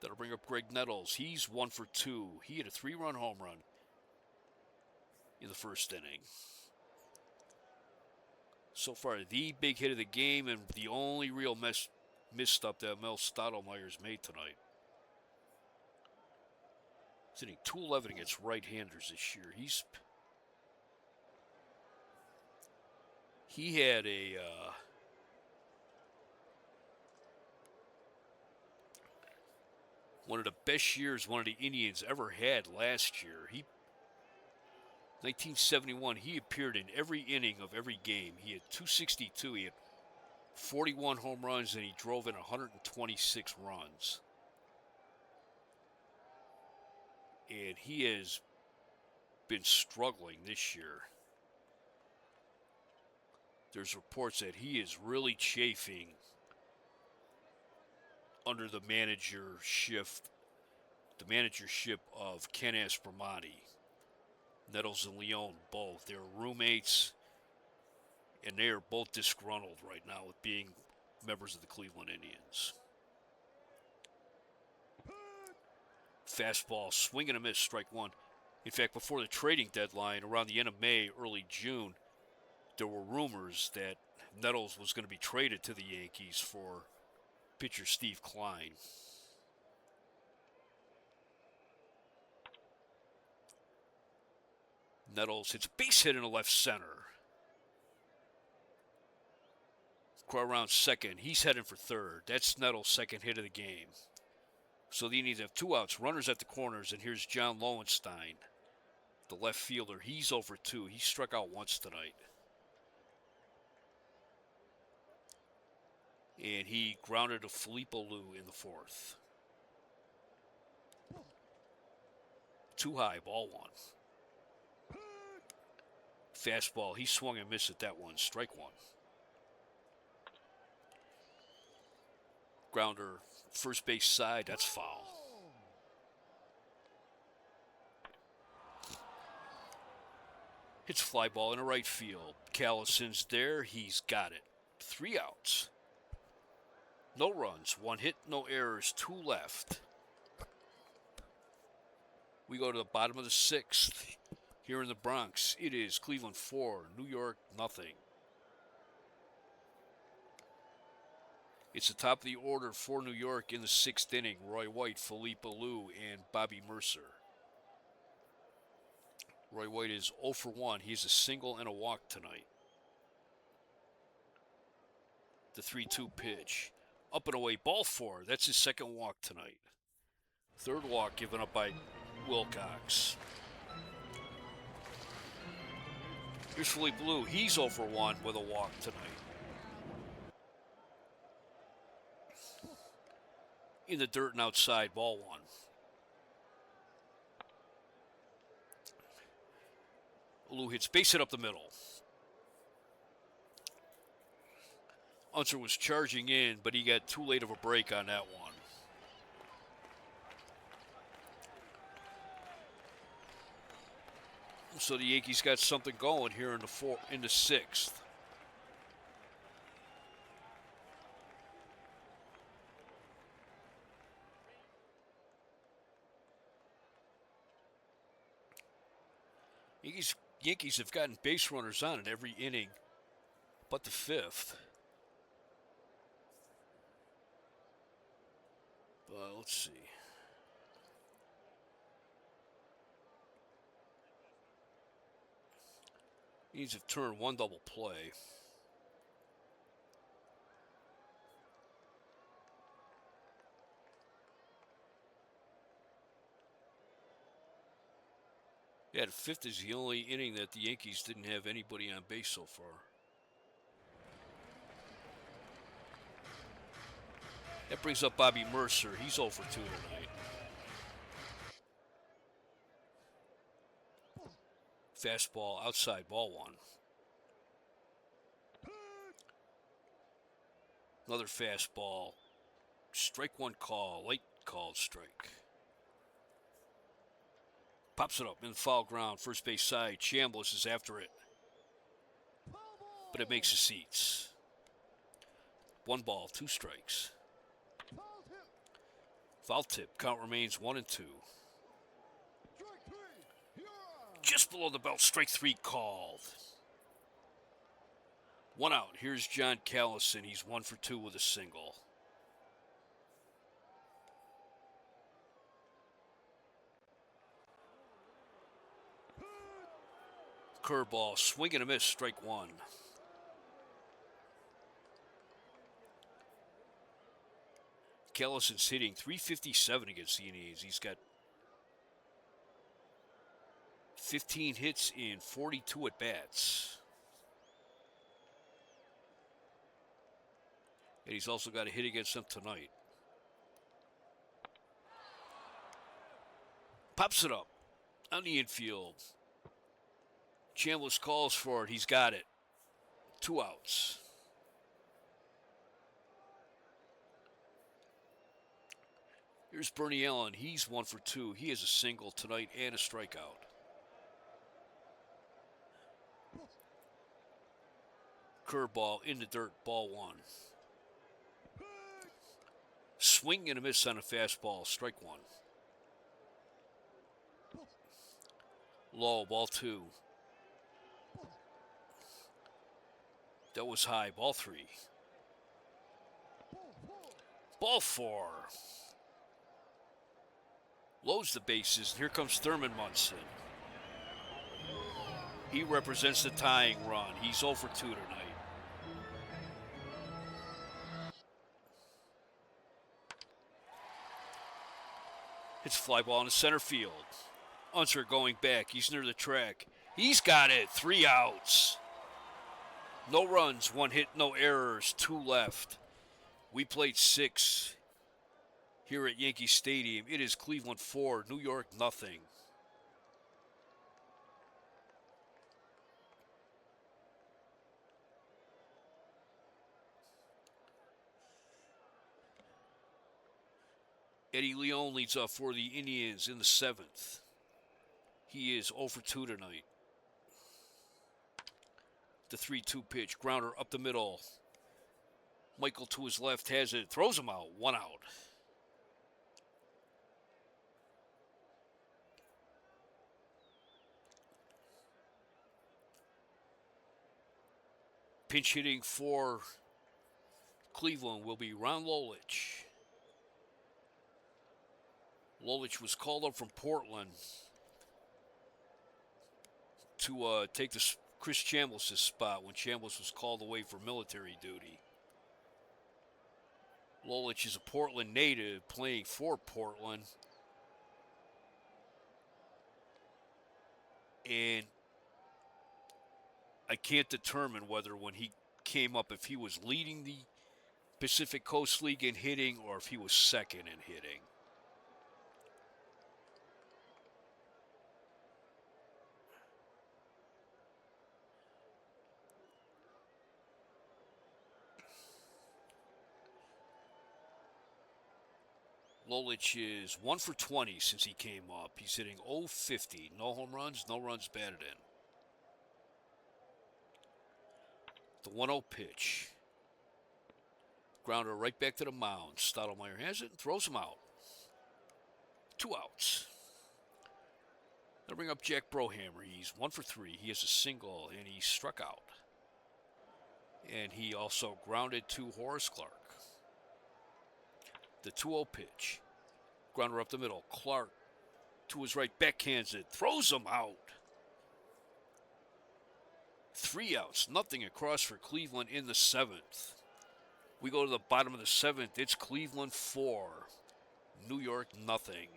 That'll bring up Greg Nettles. He's 1 for 2. He hit a 3-run home run in the 1st inning. So far, the big hit of the game and the only real misstep that Mel Stottlemyre's made tonight. He's hitting .211 against right-handers this year. He had a one of the best years one of the Indians ever had last year. 1971, he appeared in every inning of every game. He had .262. He had 41 home runs, and he drove in 126 runs. And he has been struggling this year. There's reports that he is really chafing under the managership of Ken Aspromonte. Nettles and Leone both. They're roommates, and they are both disgruntled right now with being members of the Cleveland Indians. Fastball, swing and a miss, strike one. In fact, before the trading deadline, around the end of May, early June, there were rumors that Nettles was going to be traded to the Yankees for pitcher Steve Kline. Nettles hits a base hit in the left center. Crowd around second. He's heading for third. That's Nettles' second hit of the game. So the Indians have 2 outs, runners at the corners, and here's John Lowenstein, the left fielder. He's over 2. He struck out once tonight. And he grounded to Felipe Alou in the 4th. Too high, ball 1. Fastball, he swung and missed at that one, strike 1. Grounder, first base side, that's foul. Hits fly ball in the right field. Callison's there, he's got it. 3 outs. No runs, 1 hit, no errors, 2 left. We go to the bottom of the 6th. Here in the Bronx, it is Cleveland 4, New York nothing. It's the top of the order for New York in the 6th inning. Roy White, Felipe Alou, and Bobby Mercer. Roy White is 0 for 1. He has a single and a walk tonight. The 3-2 pitch. Up and away, ball 4. That's his second walk tonight. 3rd walk given up by Wilcox. Here's Felipe Alou. He's 0 for 1 with a walk tonight. In the dirt and outside, ball 1. Alou hits base hit up the middle. Unser was charging in, but he got too late of a break on that one. So the Yankees got something going here in the 6th. Yankees have gotten base runners on in every inning but the 5th. But let's see. Yankees have turned 1 double play. Yeah, the 5th is the only inning that the Yankees didn't have anybody on base so far. That brings up Bobby Mercer. He's 0 for 2 tonight. Fastball outside, ball 1. Another fastball. Strike 1 call. Late called strike. Pops it up in the foul ground. First base side. Chambliss is after it. But it makes the seats. 1 ball, 2 strikes. Foul tip. Count remains 1-2. Just below the belt. Strike 3 called. 1 out. Here's John Callison. He's 1 for 2 with a single. Curveball. Swing and a miss. Strike 1. Callison's hitting .357 against the Indians. He's got 15 hits in 42 at-bats. And he's also got a hit against them tonight. Pops it up on the infield. Chambliss calls for it. He's got it. 2 outs. Here's Bernie Allen. He's 1 for 2. He has a single tonight and a strikeout. Curveball in the dirt, ball 1. Swing and a miss on a fastball, strike 1. Low, ball 2. That was high, ball 3. Ball 4. Loads the bases, and here comes Thurman Munson. He represents the tying run. He's 0 for 2 tonight. It's fly ball into center field. Unser going back. He's near the track. He's got it. 3 outs. No runs, 1 hit, no errors, 2 left. We played 6 here at Yankee Stadium. It is Cleveland 4, New York nothing. Eddie Leon leads off for the Indians in the 7th. He is 0 for 2 tonight. The 3-2 pitch, grounder up the middle. Michael to his left has it, throws him out, 1 out. Pinch hitting for Cleveland will be Ron Lolich. Lolich was called up from Portland to take Chris Chambliss' spot when Chambliss was called away for military duty. Lolich is a Portland native playing for Portland. And I can't determine whether when he came up if he was leading the Pacific Coast League in hitting or if he was second in hitting. Lolich is 1 for 20 since he came up. He's hitting .050. No home runs, no runs batted in. The 1-0 pitch. Grounder right back to the mound. Stottlemyre has it and throws him out. 2 outs. They'll bring up Jack Brohammer. He's 1 for 3. He has a single and he struck out. And he also grounded to Horace Clarke. The 2-0 pitch. Grounder up the middle. Clarke to his right, backhands it. Throws him out. 3 outs. Nothing across for Cleveland in the 7th. We go to the bottom of the 7th. It's Cleveland 4. New York nothing.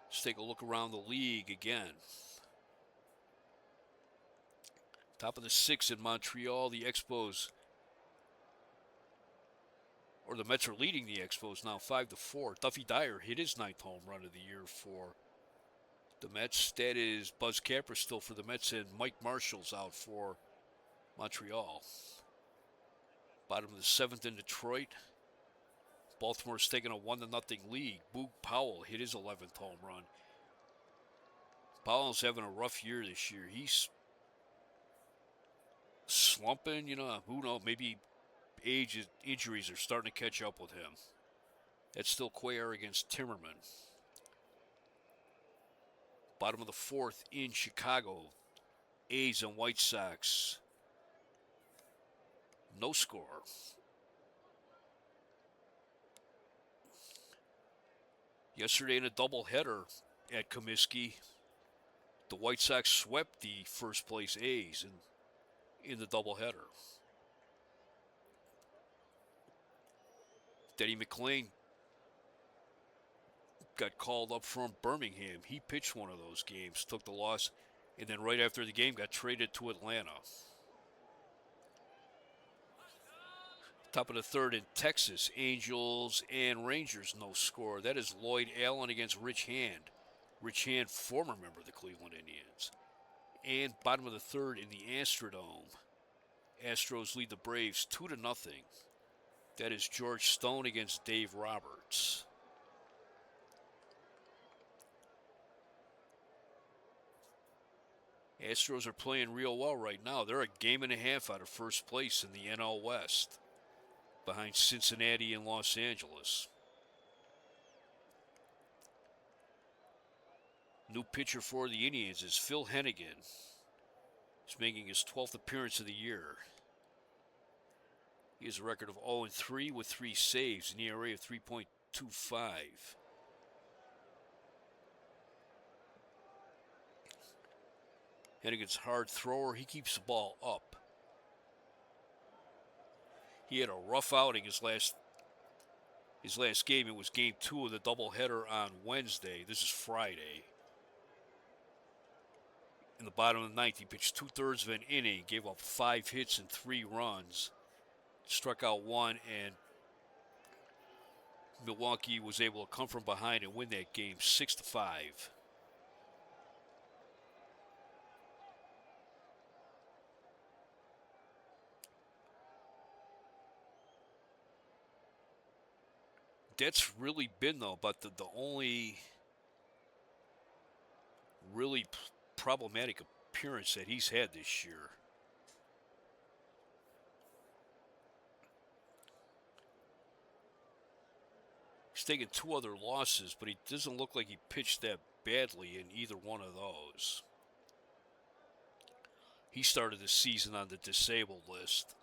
Let's take a look around the league again. Top of the 6th in Montreal, the Expos, or the Mets are leading the Expos now 5-4. Duffy Dyer hit his 9th home run of the year for the Mets. That is Buzz Capper still for the Mets, and Mike Marshall's out for Montreal. Bottom of the 7th in Detroit. Baltimore's taking a 1-0 lead. Boog Powell hit his 11th home run. Powell's having a rough year this year. He's slumping, who knows, maybe age, injuries are starting to catch up with him. That's still Cuellar against Timmerman. Bottom of the 4th in Chicago. A's and White Sox. No score. Yesterday in a doubleheader at Comiskey, the White Sox swept the first place A's in the doubleheader. Denny McLain got called up from Birmingham. He pitched one of those games, took the loss, and then right after the game got traded to Atlanta. Top of the 3rd in Texas, Angels and Rangers, no score. That is Lloyd Allen against Rich Hand. Rich Hand, former member of the Cleveland Indians. And bottom of the 3rd in the Astrodome, Astros lead the Braves 2-0. That is George Stone against Dave Roberts. Astros are playing real well right now. They're a game and a half out of first place in the NL West, behind Cincinnati and Los Angeles. New pitcher for the Indians is Phil Hennigan. He's making his 12th appearance of the year. He has a record of 0-3 with 3 saves, an ERA of 3.25. Hennigan's hard thrower. He keeps the ball up. He had a rough outing his last game. It was game 2 of the doubleheader on Wednesday. This is Friday. In the bottom of the ninth, he pitched 2/3 of an inning, gave up 5 hits and 3 runs, struck out 1, and Milwaukee was able to come from behind and win that game 6-5. That's really been, though, but the only really problematic appearance that he's had this year. He's taken 2 other losses, but he doesn't look like he pitched that badly in either one of those. He started the season on the disabled list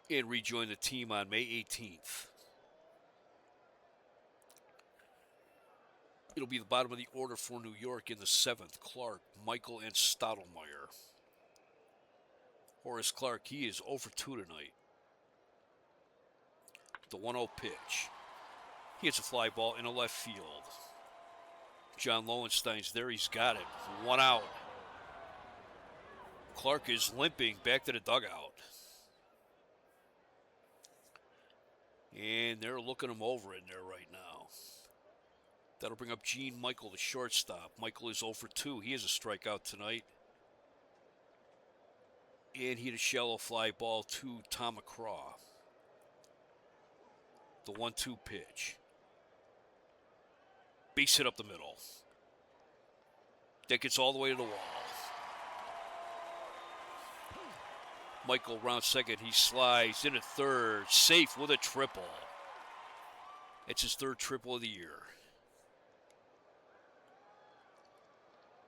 and rejoined the team on May 18th. It'll be the bottom of the order for New York in the 7th. Clark, Michael, and Stottlemyre. Horace Clark, he is 0-2 tonight. The 1-0 pitch. He hits a fly ball in a left field. John Lowenstein's there. He's got it. 1 out. Clark is limping back to the dugout. And they're looking him over in there right now. That'll bring up Gene Michael, the shortstop. Michael is 0-2. He has a strikeout tonight. And he hit a shallow fly ball to Tom McCraw. The 1-2 pitch. Base hit up the middle. That gets all the way to the wall. Michael rounds second. He slides into third. Safe with a triple. It's his 3rd triple of the year.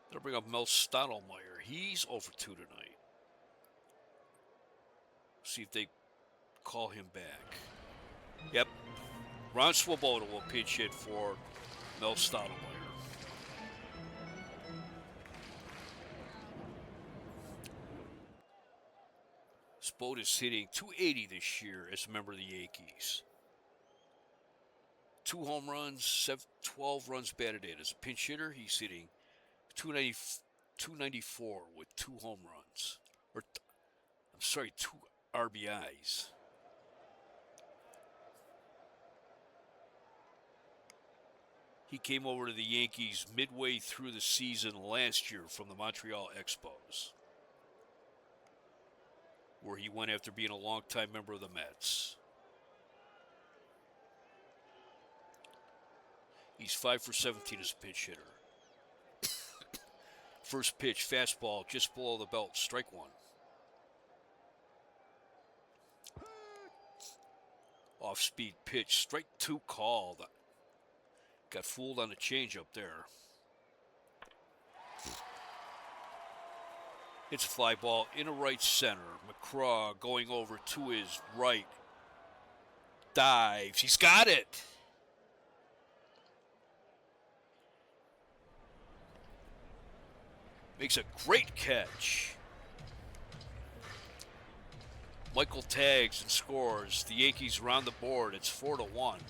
That'll bring up Mel Stottlemyre. He's 0-2 tonight. See if they call him back. Yep. Ron Swoboda will pitch hit for Mel Stottlemyre. Swoboda's hitting .280 this year as a member of the Yankees. 2 home runs, 12 runs batted in. As a pinch hitter, he's hitting .294 with 2 home runs. 2 RBIs. He came over to the Yankees midway through the season last year from the Montreal Expos, where he went after being a longtime member of the Mets. He's 5 for 17 as a pinch hitter. First pitch, fastball, just below the belt, strike 1. Off-speed pitch, strike 2 called. Got fooled on the changeup there. It's a fly ball into right center. McCraw going over to his right. Dives. He's got it. Makes a great catch. Michael tags and scores. The Yankees are on the board. It's 4-1.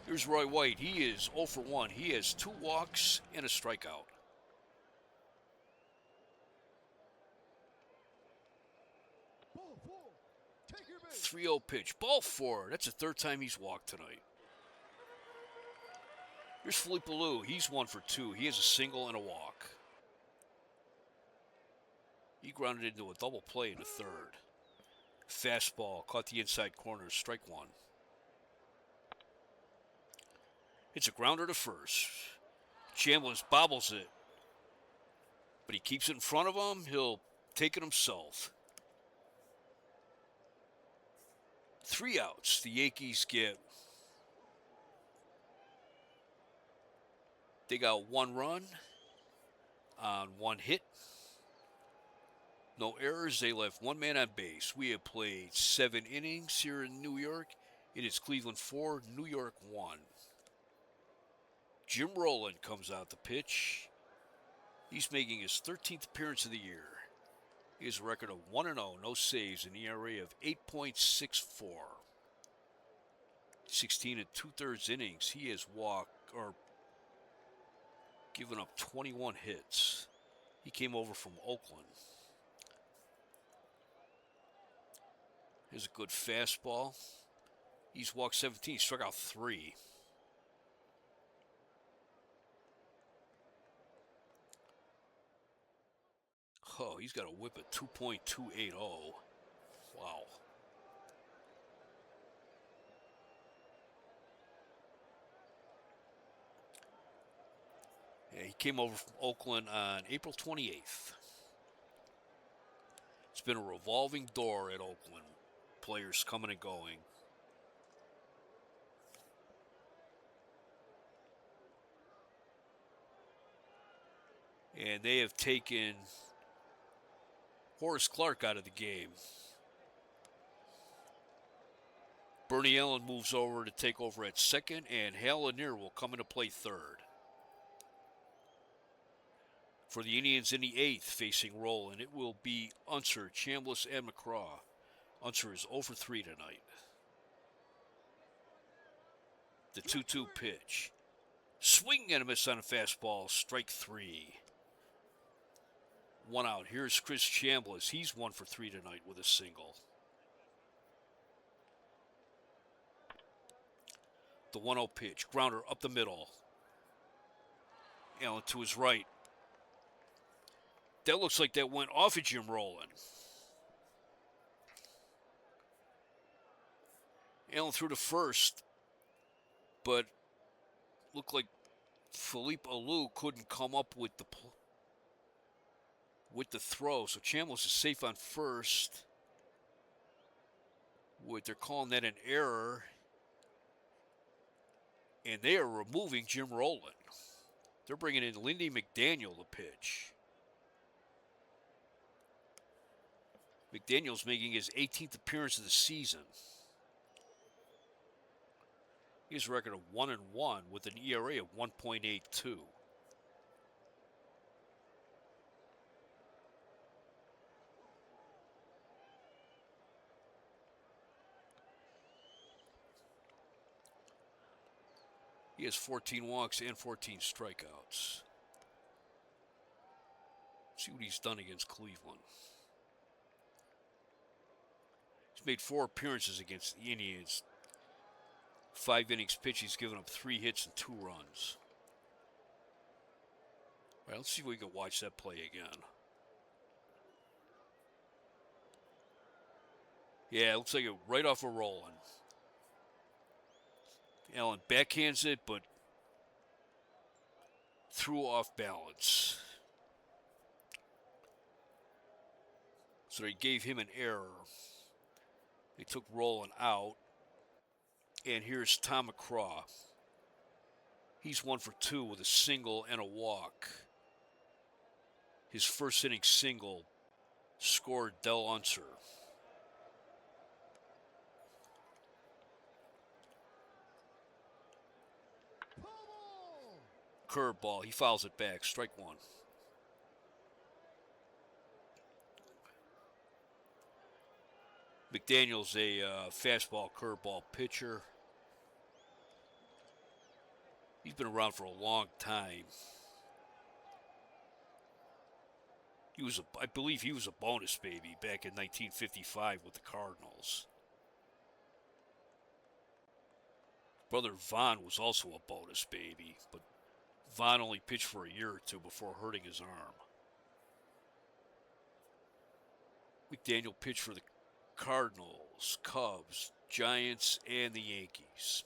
Here's Roy White. He is 0-1. He has 2 walks and a strikeout. 3-0 pitch. Ball 4. That's the 3rd time he's walked tonight. Here's Philippe Alou. He's 1 for 2. He has a single and a walk. He grounded into a double play in the third. Fastball, caught the inside corner, strike one. It's a grounder to first. Chambliss bobbles it, but he keeps it in front of him. He'll take it himself. 3 outs. The Yankees they got 1 run on 1 hit. No errors. They left 1 man on base. We have played 7 innings here in New York. It is Cleveland 4, New York 1. Jim Roland comes out to pitch. He's making his 13th appearance of the year. He has a record of 1-0, no saves, an ERA of 8.64. 16 2/3 innings. He has given up 21 hits. He came over from Oakland. Here's a good fastball. He's walked 17, struck out 3. Oh, he's got a whip at 2.280. Wow. Yeah, he came over from Oakland on April 28th. It's been a revolving door at Oakland. Players coming and going. And they have taken Horace Clarke out of the game. Bernie Allen moves over to take over at second, and Hal Lanier will come into play third. For the Indians in the 8th, facing Roland, it will be Unser, Chambliss, and McCraw. Unser is 0 for 3 tonight. The 2-2 pitch. Swing and a miss on a fastball, strike 3. 1 out. Here's Chris Chambliss. He's 1 for 3 tonight with a single. The 1-0 pitch. Grounder up the middle. Allen to his right. That looks like that went off of Jim Roland. Allen threw to first, but looked like Philippe Alou couldn't come up with the throw. So Chambliss is safe on first. They're calling that an error. And they are removing Jim Roland. They're bringing in Lindy McDaniel to pitch. McDaniel's making his 18th appearance of the season. He has a record of 1-1 with an ERA of 1.82. He has 14 walks and 14 strikeouts. See what he's done against Cleveland. He's made 4 appearances against the Indians. 5 innings pitched. He's given up 3 hits and 2 runs. All right, let's see if we can watch that play again. Yeah, it looks like it right off of Roland. Allen backhands it, but threw off balance. So they gave him an error. They took Roland out. And here's Tom McCraw. He's 1 for 2 with a single and a walk. His first inning single scored Del Unser. Curveball. He fouls it back. Strike 1. McDaniel's a fastball curveball pitcher. He's been around for a long time. I believe he was a bonus baby back in 1955 with the Cardinals. Brother Vaughn was also a bonus baby, but Vaughn only pitched for a year or two before hurting his arm. McDaniel pitched for the Cardinals, Cubs, Giants, and the Yankees.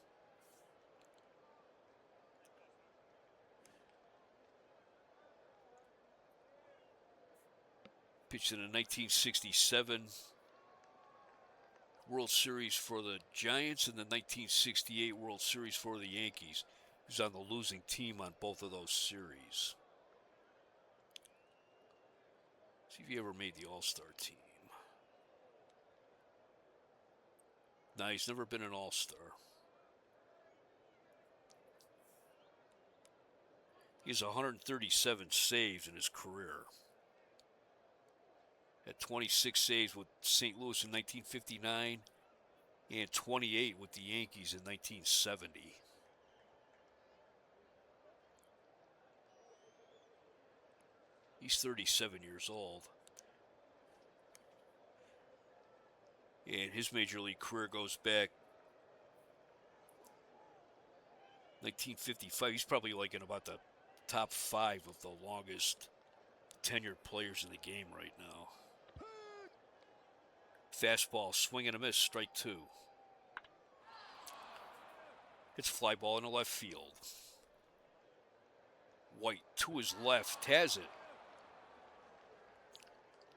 Pitched in the 1967 World Series for the Giants and the 1968 World Series for the Yankees. He was on the losing team on both of those series. See if he ever made the All-Star team. No, he's never been an All-Star. He has 137 saves in his career. Had 26 saves with St. Louis in 1959 and 28 with the Yankees in 1970. He's 37 years old. And his major league career goes back 1955. He's probably like in about the top 5 of the longest tenured players in the game right now. Fastball, swing and a miss, strike 2. It's a fly ball in the left field. White to his left, has it.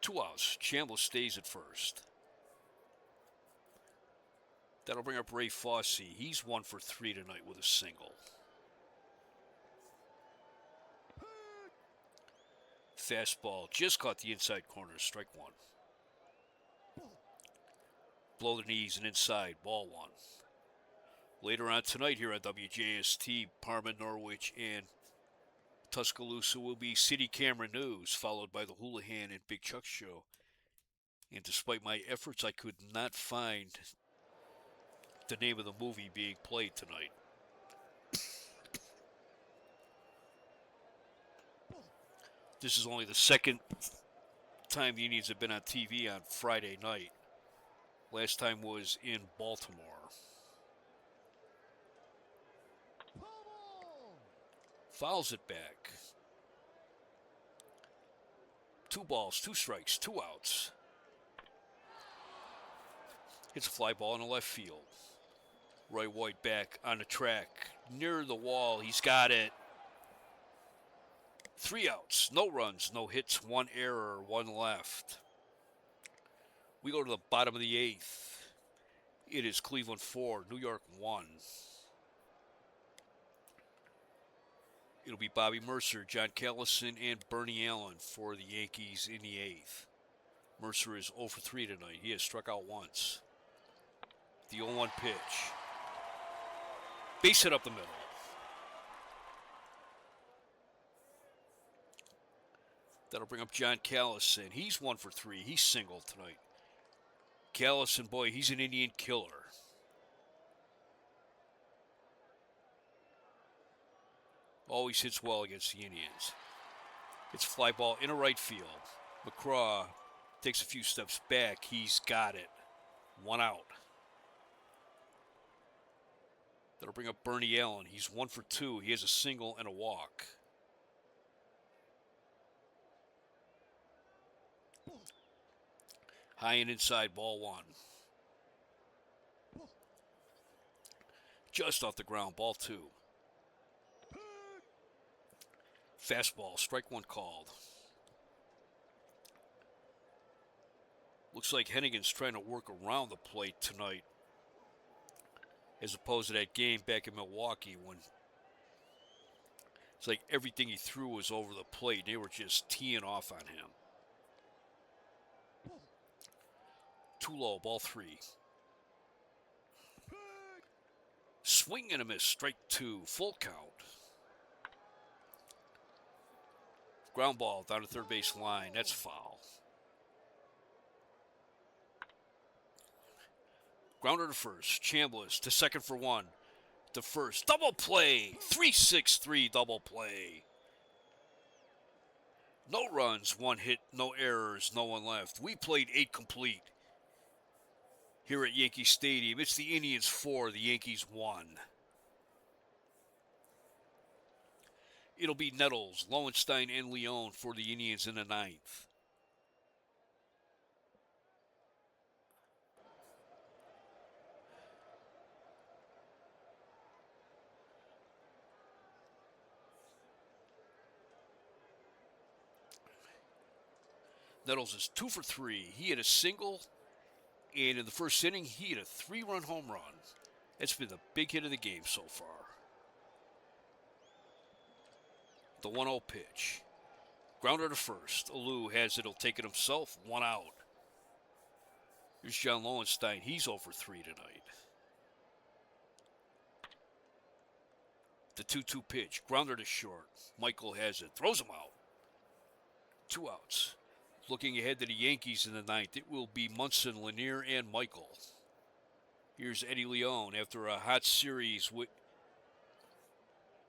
2 outs. Chambliss stays at first. That'll bring up Ray Fosse. He's 1 for 3 tonight with a single. Fastball just caught the inside corner, strike 1. Below the knees and inside, ball 1. Later on tonight here on WJST, Parma, Norwich, and Tuscaloosa will be City Camera News, followed by the Houlihan and Big Chuck Show. And despite my efforts, I could not find the name of the movie being played tonight. This is only the second time the Indians have been on TV on Friday night. Last time was in Baltimore. Fouls it back. 2 balls, 2 strikes, 2 outs. Hits a fly ball in the left field. Roy White back on the track. Near the wall, he's got it. 3 outs, no runs, no hits, 1 error, 1 left. We go to the bottom of the 8th. It is Cleveland 4, New York 1. It'll be Bobby Mercer, John Callison, and Bernie Allen for the Yankees in the 8th. Mercer is 0 for 3 tonight. He has struck out once. The 0-1 pitch. Base hit up the middle. That'll bring up John Callison. He's 1 for 3. He's single tonight. Callison, boy, he's an Indian killer. Always hits well against the Indians. It's a fly ball in a right field. McCraw takes a few steps back. He's got it. 1 out. That'll bring up Bernie Allen. He's 1 for 2. He has a single and a walk. High and inside, ball 1. Just off the ground, ball 2. Fastball, strike 1 called. Looks like Hennigan's trying to work around the plate tonight, as opposed to that game back in Milwaukee when it's like everything he threw was over the plate. They were just teeing off on him. Too low, ball 3. Swing and a miss, strike 2, full count. Ground ball down the third base line. That's foul. Grounder to first. Chambliss to second for 1. To first. Double play. 3-6-3 double play. No runs, 1 hit, no errors, no one left. We played 8 complete here at Yankee Stadium. It's the Indians 4, the Yankees 1. It'll be Nettles, Lowenstein, and Leone for the Indians in the ninth. Nettles is 2 for 3. He hit a single, and in the first inning, he hit a 3-run home run. That's been the big hit of the game so far. The 1-0 pitch. Grounder to first. Alou has it. He'll take it himself. 1 out. Here's John Lowenstein. He's 0 for 3 tonight. The 2-2 pitch. Grounder to short. Michael has it. Throws him out. 2 outs. Looking ahead to the Yankees in the ninth, it will be Munson, Lanier, and Michael. Here's Eddie Leone after a hot series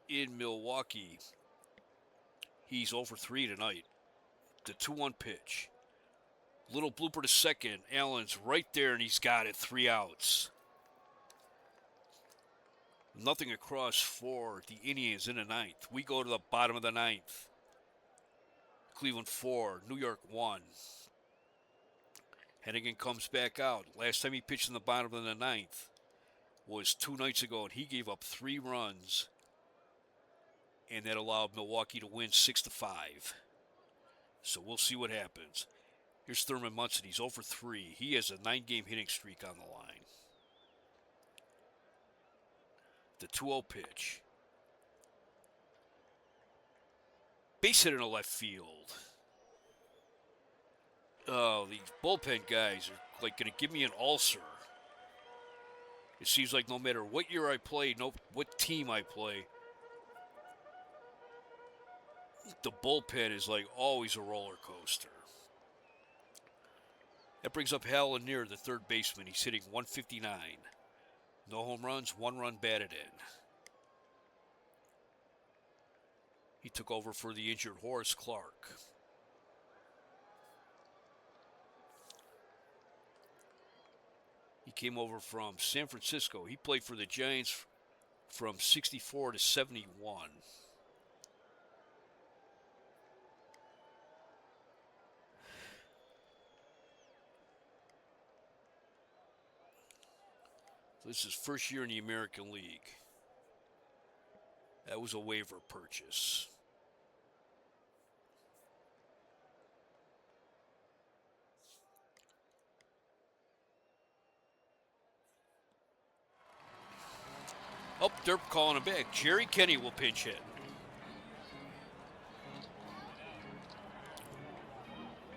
in Milwaukee. He's 0 for 3 tonight. The 2-1 pitch. Little blooper to second. Allen's right there, and he's got it. 3 outs. Nothing across for the Indians in the ninth. We go to the bottom of the ninth. Cleveland 4, New York 1. Hennigan comes back out. Last time he pitched in the bottom of the ninth was 2 nights ago, and he gave up 3 runs, and that allowed Milwaukee to win 6-5. So we'll see what happens. Here's Thurman Munson. He's 0 for 3. He has a 9-game hitting streak on the line. The 2-0 pitch. Base hit in the left field. Oh, these bullpen guys are like going to give me an ulcer. It seems like no matter what year I play, what team I play, the bullpen is like always a roller coaster. That brings up Hal Lanier, the third baseman. He's hitting 159. No home runs, 1 run batted in. He took over for the injured Horace Clarke. He came over from San Francisco. He played for the Giants from 64 to 71. This is first year in the American League. That was a waiver purchase. Oh, they're calling him back. Jerry Kenny will pinch hit.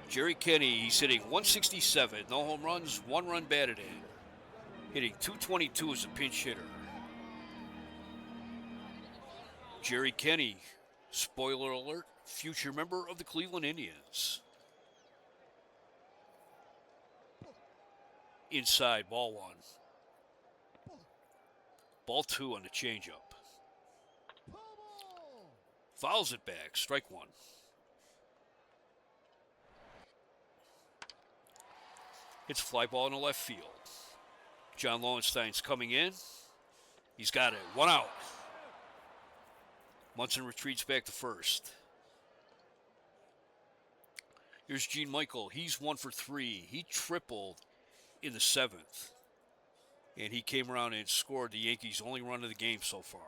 Jerry Kenny, he's hitting 167. No home runs, 1 run batted in. Hitting 222 as a pinch hitter. Jerry Kenny, spoiler alert, future member of the Cleveland Indians. Inside, ball 1. Ball 2 on the changeup. Fouls it back, strike 1. It's fly ball in the left field. John Lowenstein's coming in. He's got it. 1 out. Munson retreats back to first. Here's Gene Michael. He's 1 for 3. He tripled in the 7th. And he came around and scored the Yankees' only run of the game so far.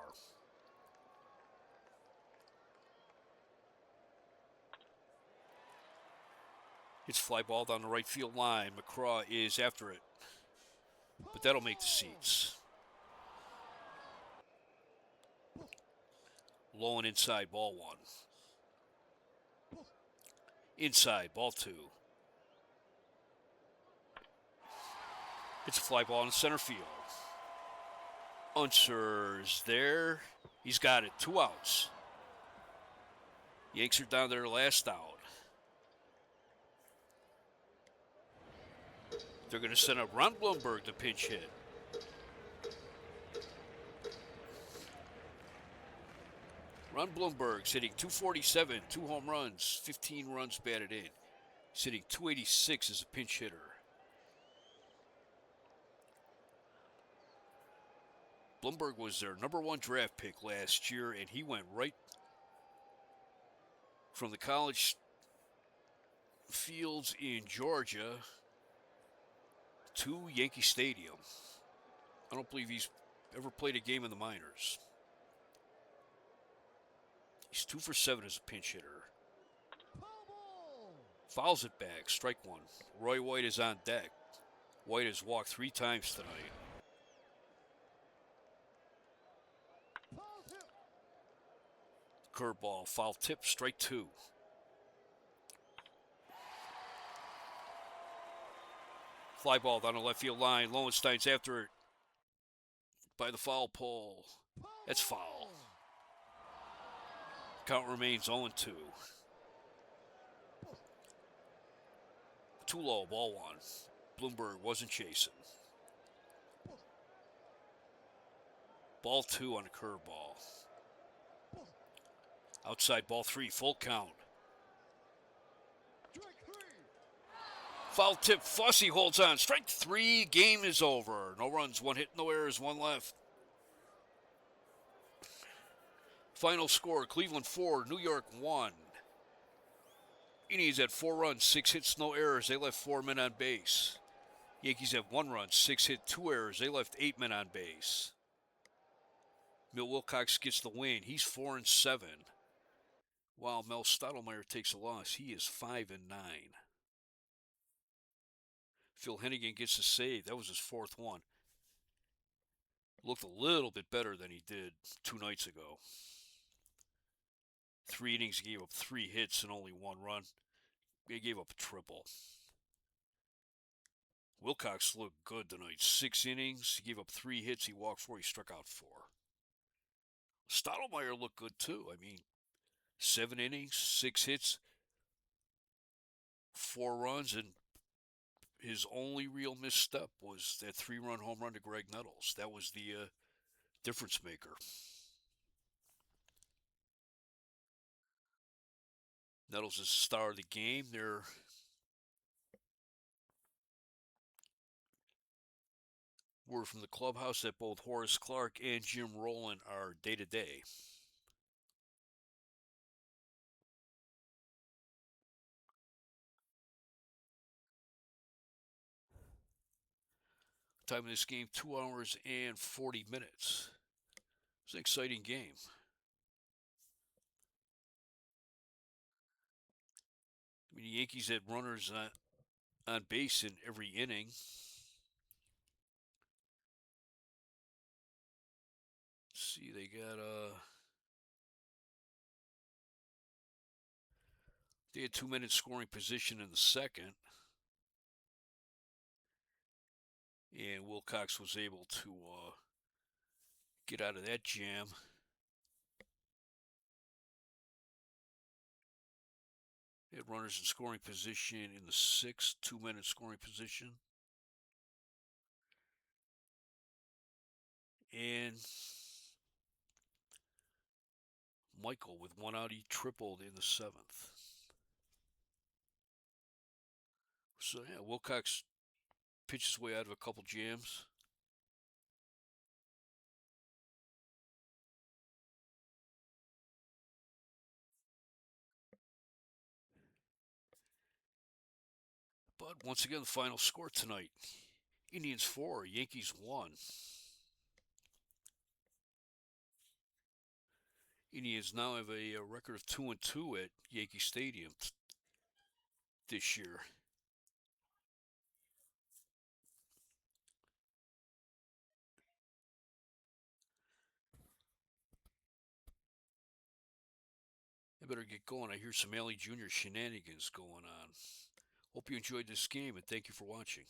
It's fly ball down the right field line. McCraw is after it. But that'll make the seats. Low and inside, ball 1. Inside, ball 2. It's a fly ball in the center field. Unser's there. He's got it. 2 outs. Yanks are down their last out. They're going to send up Ron Blomberg to pinch hit. Ron Blomberg's hitting 247, 2 home runs, 15 runs batted in. He's hitting 286 as a pinch hitter. Blomberg was their #1 draft pick last year, and he went right from the college fields in Georgia to Yankee Stadium. I don't believe he's ever played a game in the minors. He's 2 for 7 as a pinch hitter. Fouls it back, strike one. Roy White is on deck. White has walked 3 times tonight. Curveball, foul tip, strike 2. Fly ball down the left field line. Lowenstein's after it by the foul pole. That's foul. Count remains 0-2. Too low, ball 1. Bloomberg wasn't chasing. Ball 2 on the curveball. Outside ball 3, full count. Foul tip, Fossey holds on. Strike 3, game is over. No runs, 1 hit, no errors, 1 left. Final score, Cleveland 4, New York 1. Indians had 4 runs, 6 hits, no errors. They left 4 men on base. Yankees have 1 run, 6 hit, 2 errors. They left 8 men on base. Milt Wilcox gets the win. He's 4-7. While Mel Stottlemyre takes a loss. He is 5-9. Phil Hennigan gets a save. That was his 4th one. Looked a little bit better than he did 2 nights ago. 3 innings, he gave up 3 hits and only 1 run. They gave up a triple. Wilcox looked good tonight. 6 innings, he gave up 3 hits, he walked 4, he struck out 4. Stottlemyre looked good too. I mean, 7 innings, 6 hits, 4 runs, and his only real misstep was that 3-run home run to Greg Nettles. That was the difference maker. Nettles is the star of the game. They're word from the clubhouse that both Horace Clarke and Jim Rowland are day-to-day. Time of this game, 2 hours and 40 minutes. It's an exciting game. I mean, the Yankees had runners on base in every inning. Let's see, they had 2 minutes scoring position in the second. And Wilcox was able to get out of that jam. They had runners in scoring position in the 6th, 2 minute scoring position. And Michael, with 1 out, he tripled in the 7th. So, yeah, Wilcox pitched his way out of a couple jams. But once again, the final score tonight, Indians 4, Yankees 1. Indians now have a record of 2-2 at Yankee Stadium this year. I better get going. I hear some Allie Jr. shenanigans going on. Hope you enjoyed this game, and thank you for watching.